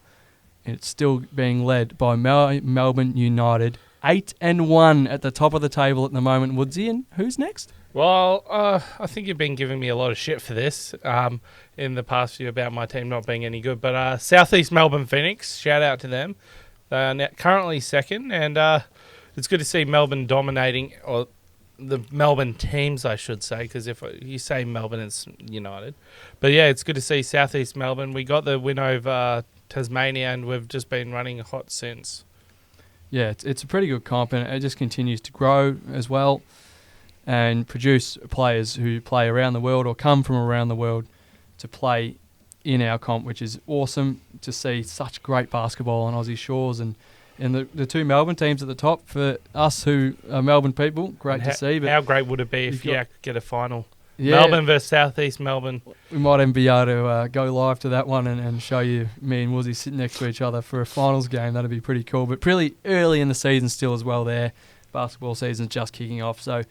It's still being led by Melbourne United. 8-1 at the top of the table at the moment. Woodsy, and who's next? Well, I think you've been giving me a lot of shit for this in the past few about my team not being any good. But Southeast Melbourne Phoenix, shout out to them. They are currently second, and it's good to see Melbourne dominating, or the Melbourne teams, I should say, because if you say Melbourne, it's United. But yeah, it's good to see Southeast Melbourne. We got the win over Tasmania, and we've just been running hot since. Yeah, it's a pretty good comp, and it just continues to grow as well and produce players who play around the world or come from around the world to play in our comp, which is awesome to see such great basketball on Aussie shores. And the two Melbourne teams at the top, for us who are Melbourne people, great to see. But how great would it be if you could get a final? Yeah, Melbourne versus Southeast Melbourne. We might even be able to go live to that one and show you me and Woodsy sitting next to each other for a finals game. That'd be pretty cool. But pretty early in the season still as well there. Basketball season's just kicking off. So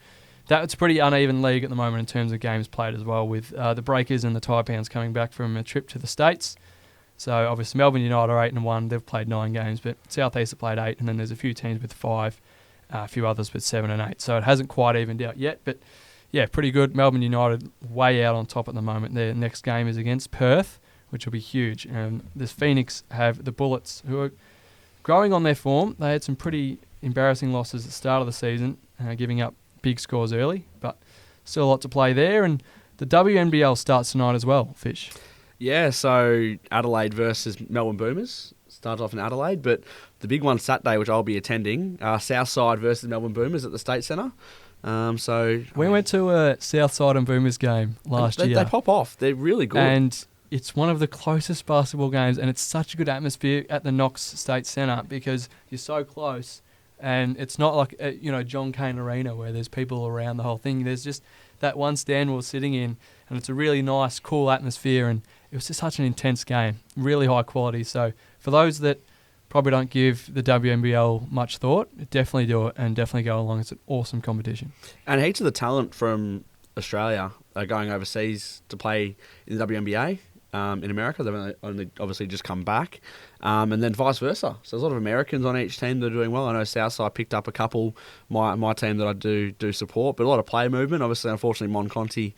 that's a pretty uneven league at the moment in terms of games played as well, with the Breakers and the Taipans coming back from a trip to the States. So obviously Melbourne United are 8-1. They've played 9 games, but Southeast have played 8, and then there's a few teams with 5, a few others with 7 and 8. So it hasn't quite evened out yet, but yeah, pretty good. Melbourne United way out on top at the moment. Their next game is against Perth, which will be huge. This Phoenix have the Bullets, who are growing on their form. They had some pretty embarrassing losses at the start of the season, giving up big scores early, but still a lot to play there. And the WNBL starts tonight as well, Fish. Yeah, so Adelaide versus Melbourne Boomers starts off in Adelaide, but the big one Saturday, which I'll be attending, Southside versus Melbourne Boomers at the State Centre. We went to a Southside and Boomers game last year. They pop off. They're really good. And it's one of the closest basketball games, and it's such a good atmosphere at the Knox State Centre because you're so close, and it's not like John Cain Arena where there's people around the whole thing. There's just that one stand we were sitting in, and it's a really nice, cool atmosphere, and it was just such an intense game, really high quality. So for those that probably don't give the WNBL much thought, definitely do it and definitely go along. It's an awesome competition. And heaps of the talent from Australia are going overseas to play in the WNBA in America. They've only obviously just come back. And then vice versa. So there's a lot of Americans on each team that are doing well. I know Southside picked up a couple, my team that I do support, but a lot of player movement. Obviously, unfortunately, Mon Conti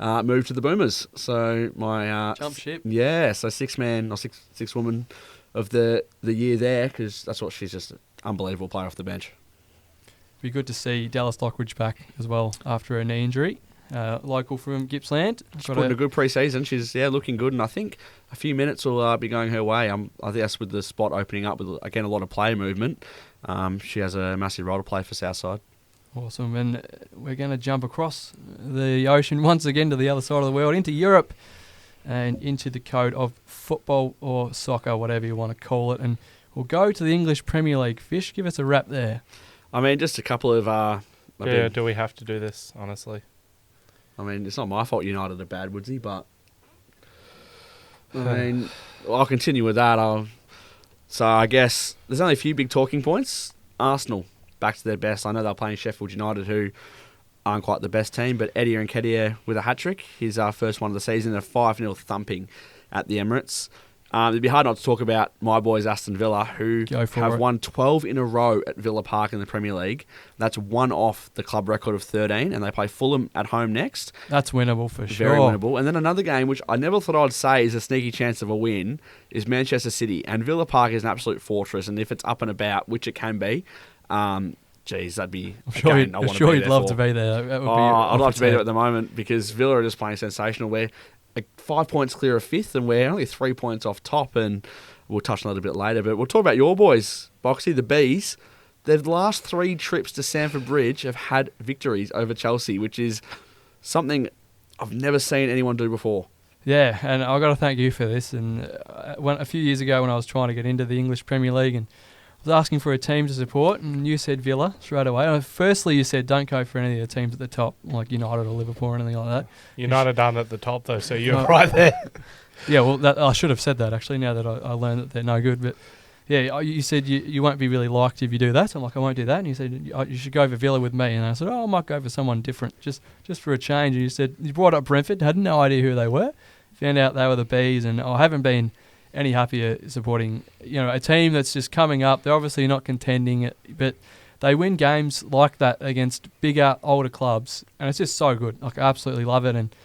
moved to the Boomers. So my... jump ship. Yeah, so six-man or six-woman of the year there, because that's what she's just an unbelievable player off the bench. Be good to see Dallas Lockridge back as well after a knee injury. Local from Gippsland. She's put in a good pre-season. She's looking good, and I think a few minutes will be going her way. I think that's with the spot opening up with, again, a lot of player movement. She has a massive role to play for Southside. Awesome, and we're going to jump across the ocean once again to the other side of the world, into Europe and into the code of football or soccer, whatever you want to call it. And we'll go to the English Premier League. Fish, give us a wrap there. I mean, just a couple of... do we have to do this, honestly? I mean, it's not my fault United are bad, Woodsy, but... I mean, I'll continue with that. So I guess there's only a few big talking points. Arsenal, back to their best. I know they're playing Sheffield United, who aren't quite the best team, but Eddie Nketiah with a hat-trick. His first one of the season, a 5-0 thumping at the Emirates. It'd be hard not to talk about my boys Aston Villa, who have won 12 in a row at Villa Park in the Premier League. That's one off the club record of 13, and they play Fulham at home next. That's winnable for sure. Very winnable. And then another game, which I never thought I'd say is a sneaky chance of a win, is Manchester City. And Villa Park is an absolute fortress, and if it's up and about, which it can be, geez, that'd be... I'm sure you'd love to be there. That would be I'd love to be there at the moment, because Villa are just playing sensational. We're 5 points clear of fifth, and we're only 3 points off top, and we'll touch on that a bit later. But we'll talk about your boys, Boxy, the Bees. The last 3 trips to Stamford Bridge have had victories over Chelsea, which is something I've never seen anyone do before. Yeah, and I've got to thank you for this. And a few years ago when I was trying to get into the English Premier League, and I was asking for a team to support, and you said Villa straight away. Firstly, you said don't go for any of the teams at the top, like United or Liverpool or anything like that. United aren't at the top, though, so you're right there. Yeah, well, I should have said that, actually, now that I learned that they're no good. But, yeah, you said you won't be really liked if you do that. I'm like, I won't do that. And you said, you should go for Villa with me. And I said, I might go for someone different, just for a change. And you said, you brought up Brentford, had no idea who they were. Found out they were the Bees, and I haven't been any happier supporting, a team that's just coming up. They're obviously not contending, but they win games like that against bigger, older clubs, and it's just so good. Like, I absolutely love it, and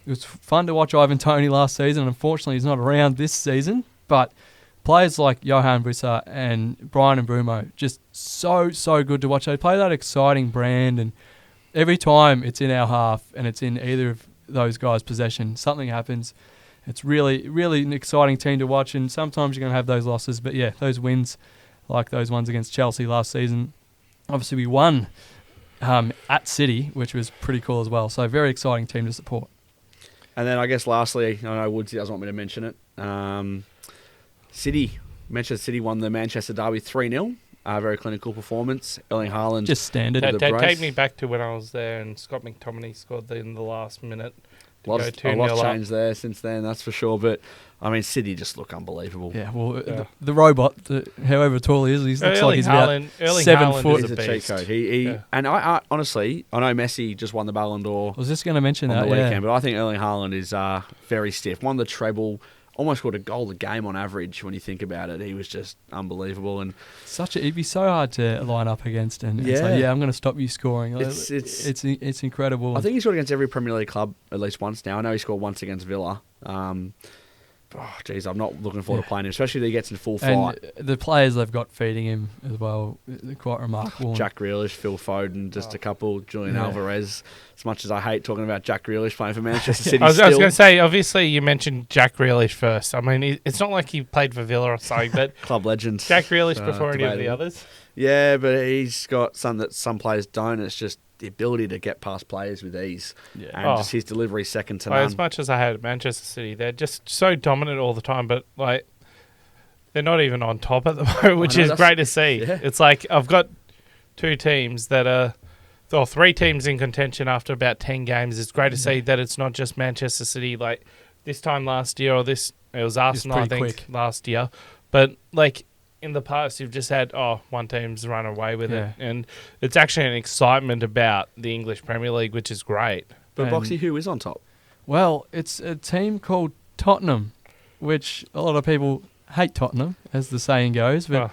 it was fun to watch Ivan Toney last season. Unfortunately, he's not around this season, but players like Johan Brissa and Brian and Brumo, just so good to watch. They play that exciting brand, and every time it's in our half and it's in either of those guys' possession, something happens. It's really, really an exciting team to watch, and sometimes you're going to have those losses. But yeah, those wins, like those ones against Chelsea last season, obviously we won at City, which was pretty cool as well. So very exciting team to support. And then I guess lastly, I know Woodsy doesn't want me to mention it. Manchester City won the Manchester Derby 3-0. Very clinical performance. Erling Haaland. Just standard. Take me back to when I was there and Scott McTominay scored in the last minute. A lot's changed there since then, that's for sure. But, I mean, City just look unbelievable. Yeah, well, the robot, however tall he is, he looks like he's about 7 foot. He's a cheat code. And I honestly, I know Messi just won the Ballon d'Or. I was just going to mention on that, the weekend, but I think Erling Haaland is very stiff. Won the treble. Almost scored a goal a game on average when you think about it. He was just unbelievable, and it'd be so hard to line up against. And it's like, I'm going to stop you scoring. It's incredible. I think he scored against every Premier League club at least once now. I know he scored once against Villa. I'm not looking forward to playing him, especially if he gets in full fight. And the players they've got feeding him as well, they're quite remarkable. Jack Grealish, Phil Foden, just a couple, Julian Alvarez. As much as I hate talking about Jack Grealish playing for Manchester City, I was going to say, obviously you mentioned Jack Grealish first. I mean, it's not like he played for Villa or something, but club legend. Jack Grealish before any of the others. Yeah, but he's got something that some players don't. It's just the ability to get past players with ease. Yeah. And just his delivery second to none. As much as I hate Manchester City, they're just so dominant all the time, but like they're not even on top at the moment, which is great to see. Yeah. It's like I've got three teams in contention after about 10 games. It's great to see that it's not just Manchester City like this time last year it was Arsenal, I think, last year. But like in the past, you've just had, one team's run away with it. And it's actually an excitement about the English Premier League, which is great. But Boxy, who is on top? Well, it's a team called Tottenham, which a lot of people hate Tottenham, as the saying goes. But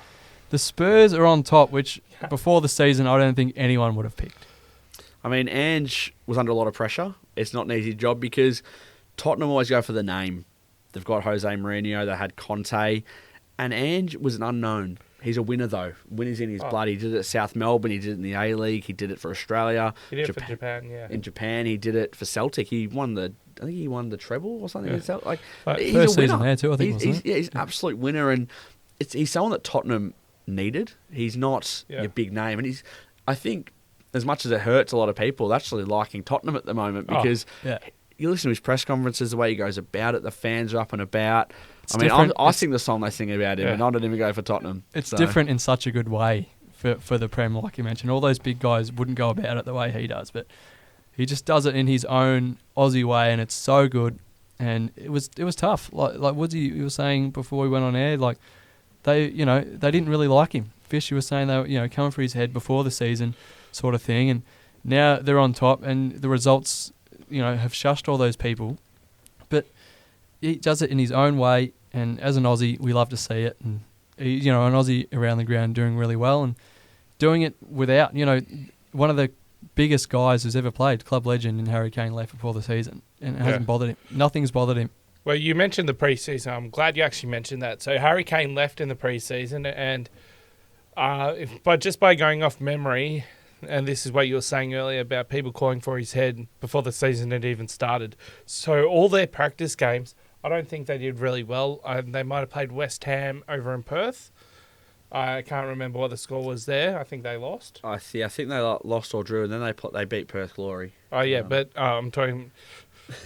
the Spurs are on top, which before the season, I don't think anyone would have picked. I mean, Ange was under a lot of pressure. It's not an easy job because Tottenham always go for the name. They've got Jose Mourinho, they had Conte. And Ange was an unknown. He's a winner, though. Winners in his blood. He did it at South Melbourne. He did it in the A-League. He did it for Australia. He did it for Japan, yeah. In Japan, he did it for Celtic. I think he won the treble or something. Yeah. Like, he's first a winner. Season there too, I think. He's an absolute winner, and he's someone that Tottenham needed. He's not your big name, and I think, as much as it hurts a lot of people, they're actually liking Tottenham at the moment because you listen to his press conferences, the way he goes about it, the fans are up and about. I sing the song they sing about him, and I don't even go for Tottenham. It's different in such a good way for the Prem, like you mentioned. All those big guys wouldn't go about it the way he does, but he just does it in his own Aussie way, and it's so good. And it was tough. Like Woodsy, you were saying before we went on air, like they didn't really like him. Fish, you were saying they were coming for his head before the season, sort of thing, and now they're on top, and the results have shushed all those people, but he does it in his own way, and as an Aussie, we love to see it. And an Aussie around the ground doing really well, and doing it without one of the biggest guys who's ever played, club legend, in Harry Kane, left before the season, and it hasn't bothered him. Nothing's bothered him. Well, you mentioned the preseason. I'm glad you actually mentioned that. So Harry Kane left in the preseason, and just by going off memory, and this is what you were saying earlier about people calling for his head before the season had even started. So all their practice games, I don't think they did really well. They might have played West Ham over in Perth. I can't remember what the score was there. I think they lost. I think they lost or drew, and then they beat Perth Glory. Oh, yeah, but I'm talking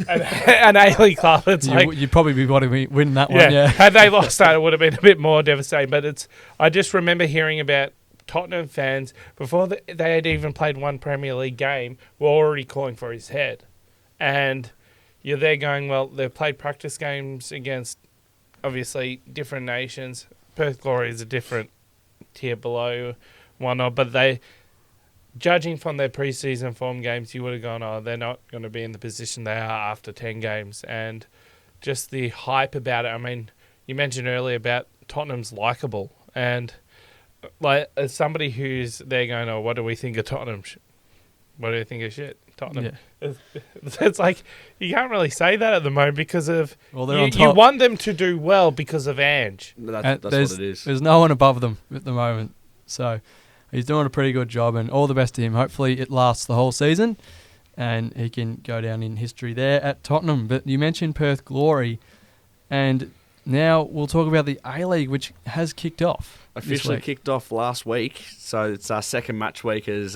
an A-League club. It's you'd probably be wanting to win that one, yeah. Had they lost that, it would have been a bit more devastating. But I just remember hearing about Tottenham fans, before they had even played one Premier League game, were already calling for his head. And you're there going, well, they've played practice games against, obviously, different nations. Perth Glory is a different tier below, whatnot. But judging from their preseason form games, you would have gone, they're not going to be in the position they are after 10 games. And just the hype about it, I mean, you mentioned earlier about Tottenham's likeable, and like as somebody who's there going, oh, what do we think of Tottenham? What do you think of shit? Tottenham. Yeah. It's like you can't really say that at the moment because of you want them to do well because of Ange. That's what it is. There's no one above them at the moment, so he's doing a pretty good job, and all the best to him. Hopefully, it lasts the whole season, and he can go down in history there at Tottenham. But you mentioned Perth Glory, and now we'll talk about the A-League, which has kicked off. Officially kicked off last week, so it's our second match week is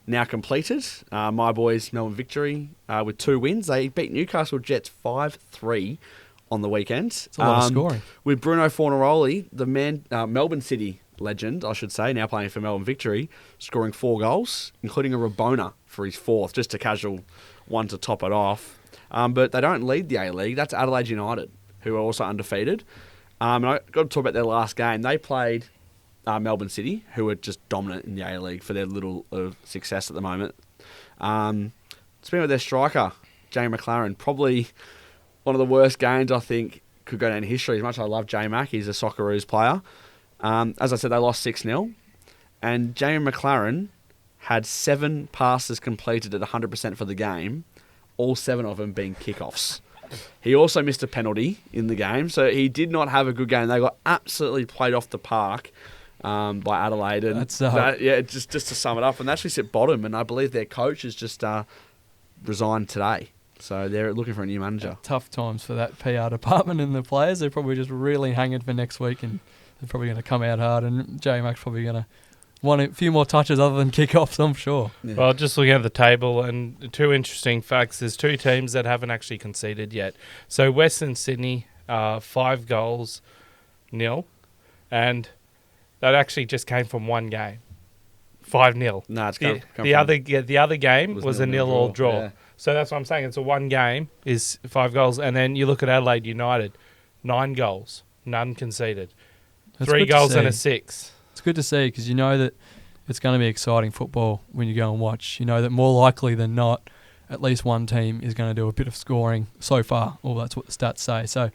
now completed. My boys, Melbourne Victory, with 2 wins. They beat Newcastle Jets 5-3 on the weekend. It's a lot of scoring. With Bruno Fornaroli, the Melbourne City legend, I should say, now playing for Melbourne Victory, scoring 4 goals, including a Rabona for his 4th, just a casual one to top it off. But they don't lead the A-League. That's Adelaide United, who are also undefeated. And I got to talk about their last game. They played Melbourne City, who are just dominant in the A-League for their little success at the moment. Speaking of their striker, Jamie McLaren, probably one of the worst games I think could go down in history. As much as I love J-Mac, he's a Socceroos player. As I said, they lost 6-0. And Jamie McLaren had 7 passes completed at 100% for the game, all 7 of them being kickoffs. He also missed a penalty in the game, so he did not have a good game. They got absolutely played off the park by Adelaide. And just to sum it up, and they actually sit bottom, and I believe their coach has just resigned today. So they're looking for a new manager. Tough times for that PR department and the players. They're probably just really hanging for next week, and they're probably going to come out hard, and J-Mac's probably going to want a few more touches other than kickoffs, I'm sure. Yeah. Well, just looking at the table, and 2 interesting facts. There's 2 teams that haven't actually conceded yet. So Western Sydney, 5 goals, 0. And that actually just came from one game. 5-0. No, it's the other game was a 0-0 draw. Yeah. So that's what I'm saying. It's a one game is 5 goals. And then you look at Adelaide United, 9 goals, none conceded. That's 3 goals and a 6. It's good to see because you know that it's going to be exciting football when you go and watch. You know that more likely than not, at least one team is going to do a bit of scoring so far. Well, that's what the stats say. So,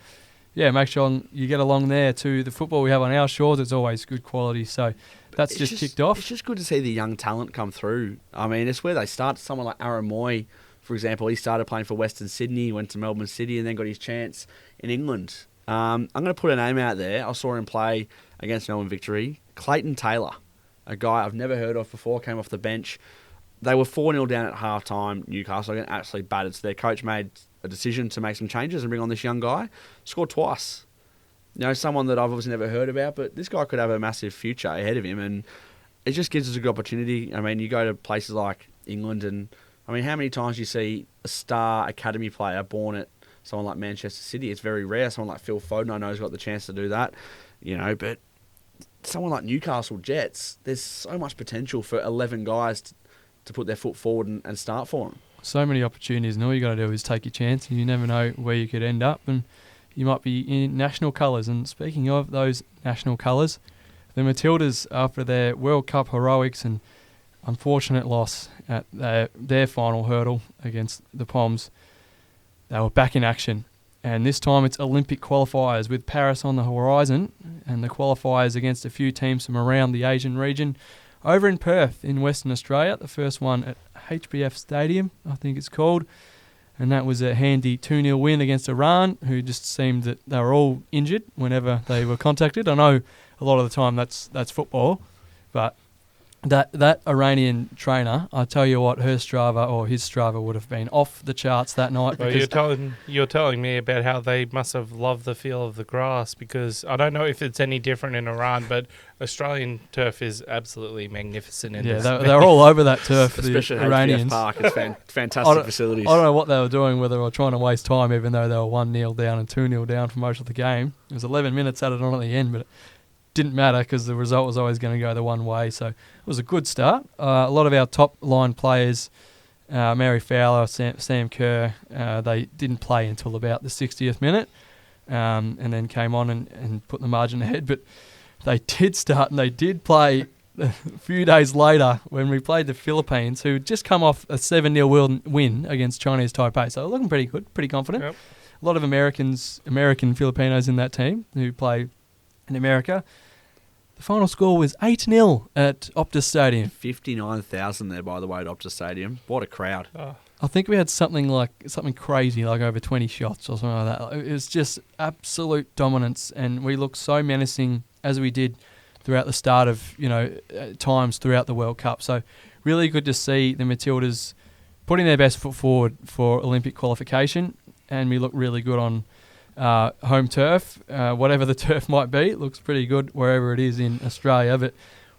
yeah, make sure you get along there to the football we have on our shores. It's always good quality. So that's just kicked off. It's just good to see the young talent come through. I mean, it's where they start. Someone like Aaron Moy, for example, he started playing for Western Sydney, went to Melbourne City, and then got his chance in England. I'm going to put a name out there. I saw him play against Melbourne Victory. Clayton Taylor, a guy I've never heard of before, came off the bench. They were 4-0 down at half-time, Newcastle, getting absolutely battered. So their coach made a decision to make some changes and bring on this young guy. Scored twice. You know, someone that I've obviously never heard about, but this guy could have a massive future ahead of him, and it just gives us a good opportunity. I mean, you go to places like England, and I mean, how many times you see a star academy player born at someone like Manchester City? It's very rare. Someone like Phil Foden, I know, has got the chance to do that, you know, but someone like Newcastle Jets, there's so much potential for 11 guys to put their foot forward and start for them. So many opportunities, and all you got to do is take your chance, and you never know where you could end up, and you might be in national colours. And speaking of those national colours, the Matildas, after their World Cup heroics and unfortunate loss at their final hurdle against the Poms, they were back in action. And this time it's Olympic qualifiers with Paris on the horizon, and the qualifiers against a few teams from around the Asian region over in Perth in Western Australia. The first one at HBF Stadium, I think it's called. And that was a handy 2-0 win against Iran, who just seemed that they were all injured whenever they were contacted. I know a lot of the time that's football, but that Iranian trainer, I tell you what, her Strava or his Strava would have been off the charts that night. Well, you're telling me about how they must have loved the feel of the grass, because I don't know if it's any different in Iran, but Australian turf is absolutely magnificent. They're all over that turf, especially the Iranians. Park. It's fantastic facilities. I don't know what they were doing, whether they were trying to waste time, even though they were 1-0 down and 2-0 down for most of the game. It was 11 minutes added on at the end, but it didn't matter because the result was always going to go the one way. So it was a good start. A lot of our top line players, Mary Fowler, Sam Kerr, they didn't play until about the 60th minute, and then came on and put the margin ahead. But they did start, and they did play a few days later when we played the Philippines, who had just come off a 7-0 win against Chinese Taipei. So looking pretty good, pretty confident. a lot of American Filipinos in that team who play in America. The final score was 8-0 at Optus Stadium. 59,000 there, by the way, at Optus Stadium. What a crowd. Oh. I think we had something crazy, like over 20 shots or something like that. It was just absolute dominance, and we looked so menacing as we did throughout the start of, times throughout the World Cup. So really good to see the Matildas putting their best foot forward for Olympic qualification, and we look really good on home turf. Whatever the turf might be, it looks pretty good wherever it is in Australia. But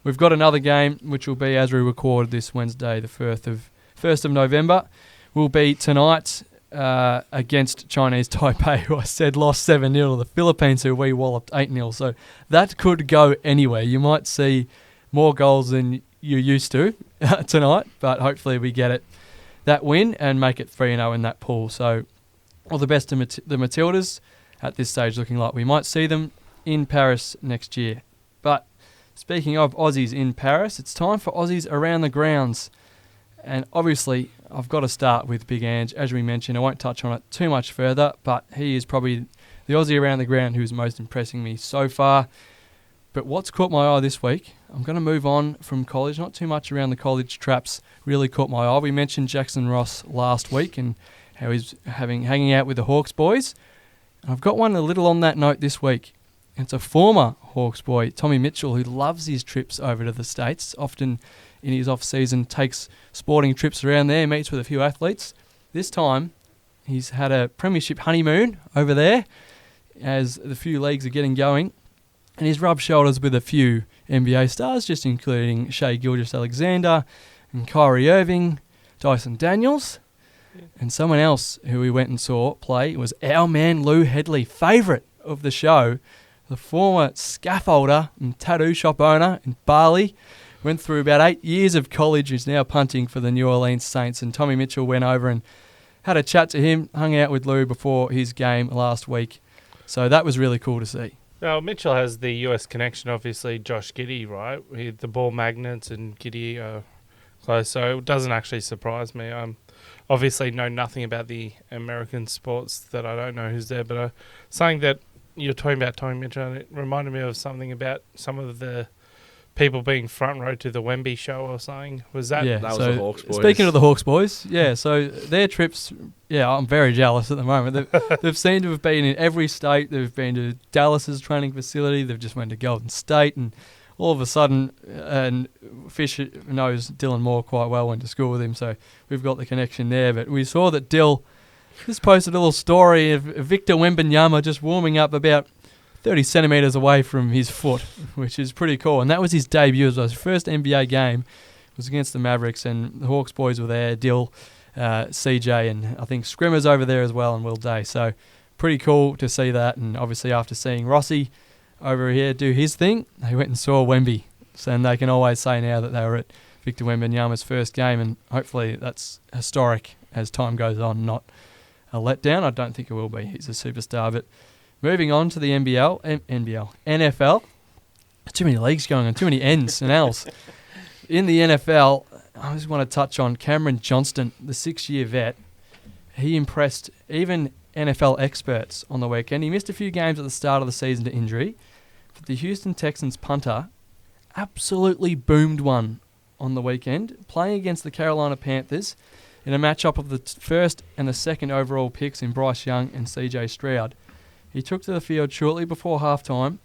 we've got another game, which will be, as we record this Wednesday, the 1st of November, will be tonight against Chinese Taipei, who I said lost 7-0 to the Philippines, who we walloped 8-0. So that could go anywhere. You might see more goals than you're used to tonight, but hopefully we get that win and make it 3-0 in that pool. So all the best to the Matildas at this stage, looking like we might see them in Paris next year. But speaking of Aussies in Paris, it's time for Aussies Around the Grounds. And obviously, I've got to start with Big Ange. As we mentioned, I won't touch on it too much further, but he is probably the Aussie around the ground who's most impressing me so far. But what's caught my eye this week, I'm going to move on from college. Not too much around the college traps really caught my eye. We mentioned Jackson Ross last week and how he's hanging out with the Hawks boys. And I've got one a little on that note this week. It's a former Hawks boy, Tommy Mitchell, who loves his trips over to the States. Often in his off-season takes sporting trips around there, meets with a few athletes. This time, he's had a premiership honeymoon over there as the few leagues are getting going. And he's rubbed shoulders with a few NBA stars, just including Shai Gilgeous-Alexander and Kyrie Irving, Dyson Daniels. And someone else who we went and saw play was our man Lou Headley, favourite of the show, the former scaffolder and tattoo shop owner in Bali. Went through about 8 years of college, is now punting for the New Orleans Saints. And Tommy Mitchell went over and had a chat to him, hung out with Lou before his game last week. So that was really cool to see. Well, Mitchell has the US connection, obviously, Josh Giddey, right? The ball magnets and Giddey are close, so it doesn't actually surprise me. Obviously know nothing about the American sports that I don't know who's there, but something that you're talking about Tommy Mitchell, and it reminded me of something about some of the people being front row to the Wemby show or something. Was that? Yeah, that was so the Hawks boys. Speaking of the Hawks boys, so their trips, I'm very jealous at the moment. They've seemed to have been in every state. They've been to Dallas's training facility. They've just went to Golden State, and all of a sudden, and Fish knows Dylan Moore quite well, went to school with him, so we've got the connection there. But we saw that Dill just posted a little story of Victor Wembanyama just warming up about 30 centimetres away from his foot, which is pretty cool. And that was his debut. It was his first NBA game. It was against the Mavericks, and the Hawks boys were there, Dill, CJ, and I think Scrimmer's over there as well, and Will Day. So pretty cool to see that. And obviously after seeing Rossi over here do his thing, they went and saw Wemby. So, and they can always say now that they were at Victor Wembanyama's first game, and hopefully that's historic as time goes on, not a letdown. I don't think it will be. He's a superstar. But moving on to the NFL. Too many leagues going on, too many N's and L's. In the NFL, I just want to touch on Cameron Johnston, the 6-year vet. He impressed even NFL experts on the weekend. He missed a few games at the start of the season to injury, but the Houston Texans punter absolutely boomed one on the weekend, playing against the Carolina Panthers in a matchup of the first and the second overall picks in Bryce Young and CJ Stroud. He took to the field shortly before halftime.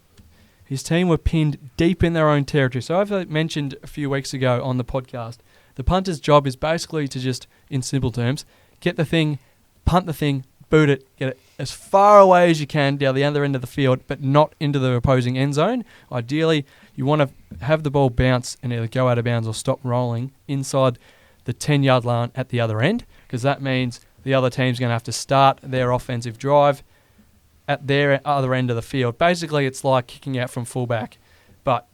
His team were pinned deep in their own territory. So I've mentioned a few weeks ago on the podcast, the punter's job is basically to just, in simple terms, get the thing, punt the thing, boot it, get it as far away as you can down the other end of the field, but not into the opposing end zone. Ideally, you want to have the ball bounce and either go out of bounds or stop rolling inside the 10-yard line at the other end, because that means the other team's going to have to start their offensive drive at their other end of the field. Basically, it's like kicking out from fullback, but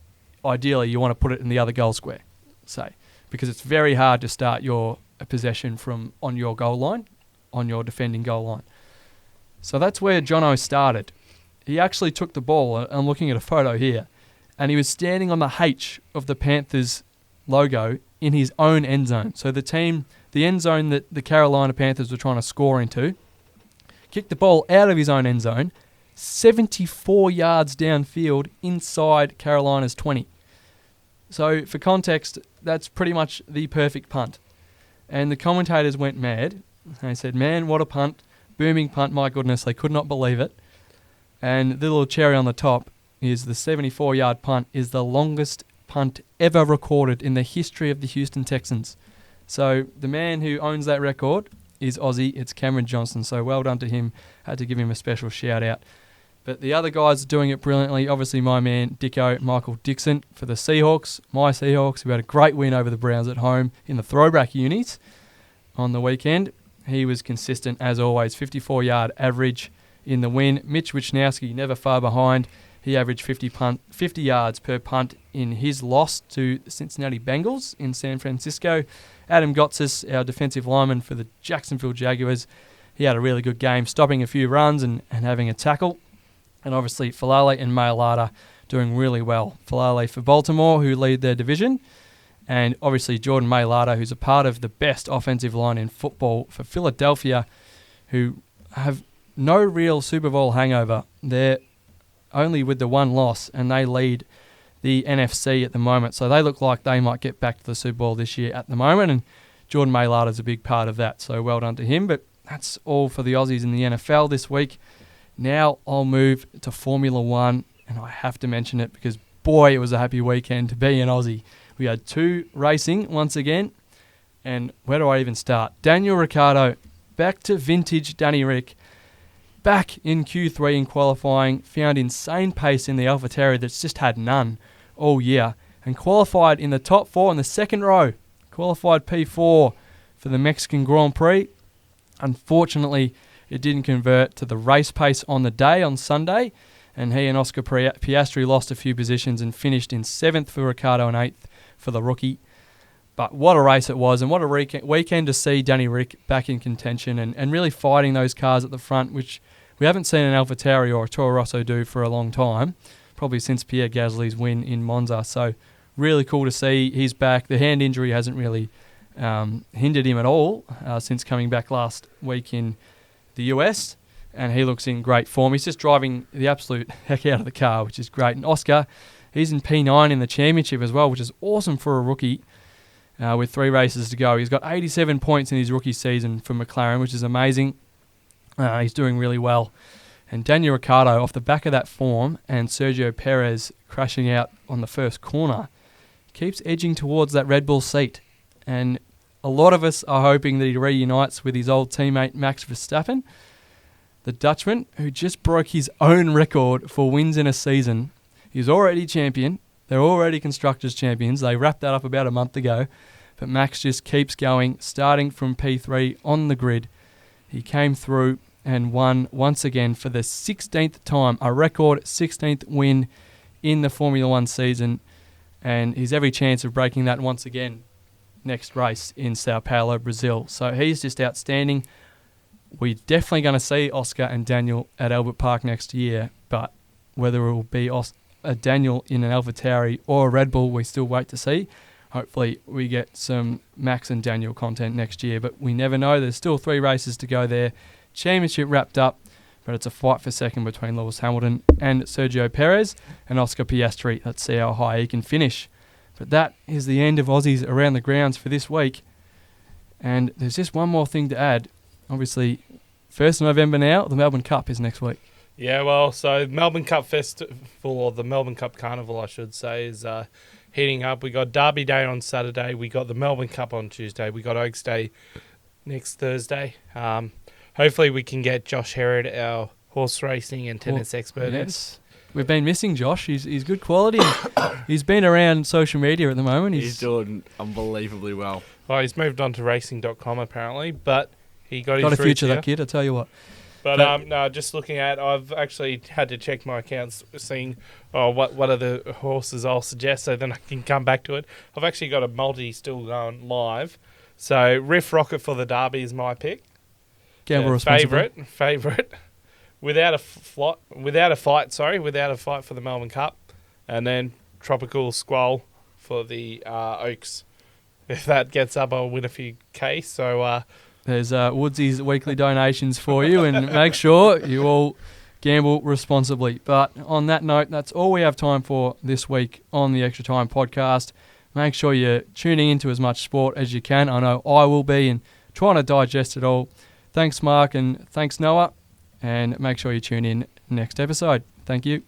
ideally you want to put it in the other goal square, say, because it's very hard to start your possession from on your goal line, on your defending goal line. So that's where Jono started. He actually took the ball, I'm looking at a photo here, and he was standing on the H of the Panthers logo in his own end zone. So the end zone that the Carolina Panthers were trying to score into, kicked the ball out of his own end zone, 74 yards downfield inside Carolina's 20. So, for context, that's pretty much the perfect punt. And the commentators went mad. They said, man, what a punt. Booming punt, my goodness, they could not believe it. And the little cherry on the top is the 74-yard punt is the longest punt ever recorded in the history of the Houston Texans. So the man who owns that record is Aussie. It's Cameron Johnson. So well done to him. Had to give him a special shout out. But the other guys are doing it brilliantly. Obviously, my man, Dicko, Michael Dixon for the Seahawks. My Seahawks, who had a great win over the Browns at home in the throwback unis on the weekend. He was consistent as always. 54-yard average in the win. Mitch Wisnowski, never far behind. He averaged 50 yards per punt in his loss to the Cincinnati Bengals in San Francisco. Adam Gotsis, our defensive lineman for the Jacksonville Jaguars, he had a really good game, stopping a few runs and having a tackle. And obviously, Falale and Mailata doing really well. Falale for Baltimore, who lead their division. And obviously, Jordan Mailata, who's a part of the best offensive line in football for Philadelphia, who have no real Super Bowl hangover. They're only with the one loss, and they lead the NFC at the moment. So they look like they might get back to the Super Bowl this year at the moment. And Jordan Mailata is a big part of that. So well done to him. But that's all for the Aussies in the NFL this week. Now I'll move to Formula One, and I have to mention it because, boy, it was a happy weekend to be an Aussie. We had 2 racing once again, and where do I even start? Daniel Ricciardo, back to vintage Danny Rick, back in Q3 in qualifying, found insane pace in the AlphaTauri that's just had none all year, and qualified in the top 4 in the second row, qualified P4 for the Mexican Grand Prix. Unfortunately, it didn't convert to the race pace on the day on Sunday, and he and Oscar Piastri lost a few positions and finished in 7th for Ricciardo and 8th for the rookie. But what a race it was, and what a weekend to see Danny Rick back in contention and really fighting those cars at the front, which we haven't seen an AlphaTauri or a Toro Rosso do for a long time, probably since Pierre Gasly's win in Monza. So really cool to see he's back. The hand injury hasn't really hindered him at all since coming back last week in the US, and he looks in great form. He's just driving the absolute heck out of the car, which is great. And Oscar, he's in P9 in the championship as well, which is awesome for a rookie with 3 races to go. He's got 87 points in his rookie season for McLaren, which is amazing. He's doing really well. And Daniel Ricciardo, off the back of that form, and Sergio Perez crashing out on the first corner, keeps edging towards that Red Bull seat. And a lot of us are hoping that he reunites with his old teammate Max Verstappen, the Dutchman, who just broke his own record for wins in a season. He's already champion. They're already Constructors' champions. They wrapped that up about a month ago. But Max just keeps going, starting from P3 on the grid. He came through and won once again for the 16th time, a record 16th win in the Formula One season. And he's every chance of breaking that once again next race in Sao Paulo, Brazil. So he's just outstanding. We're definitely going to see Oscar and Daniel at Albert Park next year, but whether it will be Daniel in an AlphaTauri or a Red Bull, we still wait to see. Hopefully we get some Max and Daniel content next year, but we never know. There's still 3 races to go there. Championship wrapped up, but it's a fight for second between Lewis Hamilton and Sergio Perez and Oscar Piastri. Let's see how high he can finish. But that is the end of Aussies Around the Grounds for this week. And there's just one more thing to add. Obviously, 1st of November now, the Melbourne Cup is next week. Yeah, well, so Melbourne Cup Festival, or the Melbourne Cup Carnival, I should say, is heating up. We got Derby Day on Saturday. We got the Melbourne Cup on Tuesday. We got Oaks Day next Thursday. Hopefully we can get Josh Herod, our horse racing and tennis expert. Yes. We've been missing Josh. He's good quality. He's been around social media at the moment. He's doing unbelievably well. Well, he's moved on to racing.com apparently, but he got a his future, here. that kid, I tell you what. But no, just looking at, I've actually had to check my accounts, seeing what are the horses I'll suggest, so then I can come back to it. I've actually got a multi still going live. So Riff Rocket for the Derby is my pick. Gamble responsibly. Favourite. Without a fight for the Melbourne Cup, and then Tropical Squall for the Oaks. If that gets up, I'll win a few K. So There's Woodsy's weekly donations for you, and make sure you all gamble responsibly. But on that note, that's all we have time for this week on the Extra Time podcast. Make sure you're tuning into as much sport as you can. I know I will be, and trying to digest it all. Thanks, Mark, and thanks, Noah. And make sure you tune in next episode. Thank you.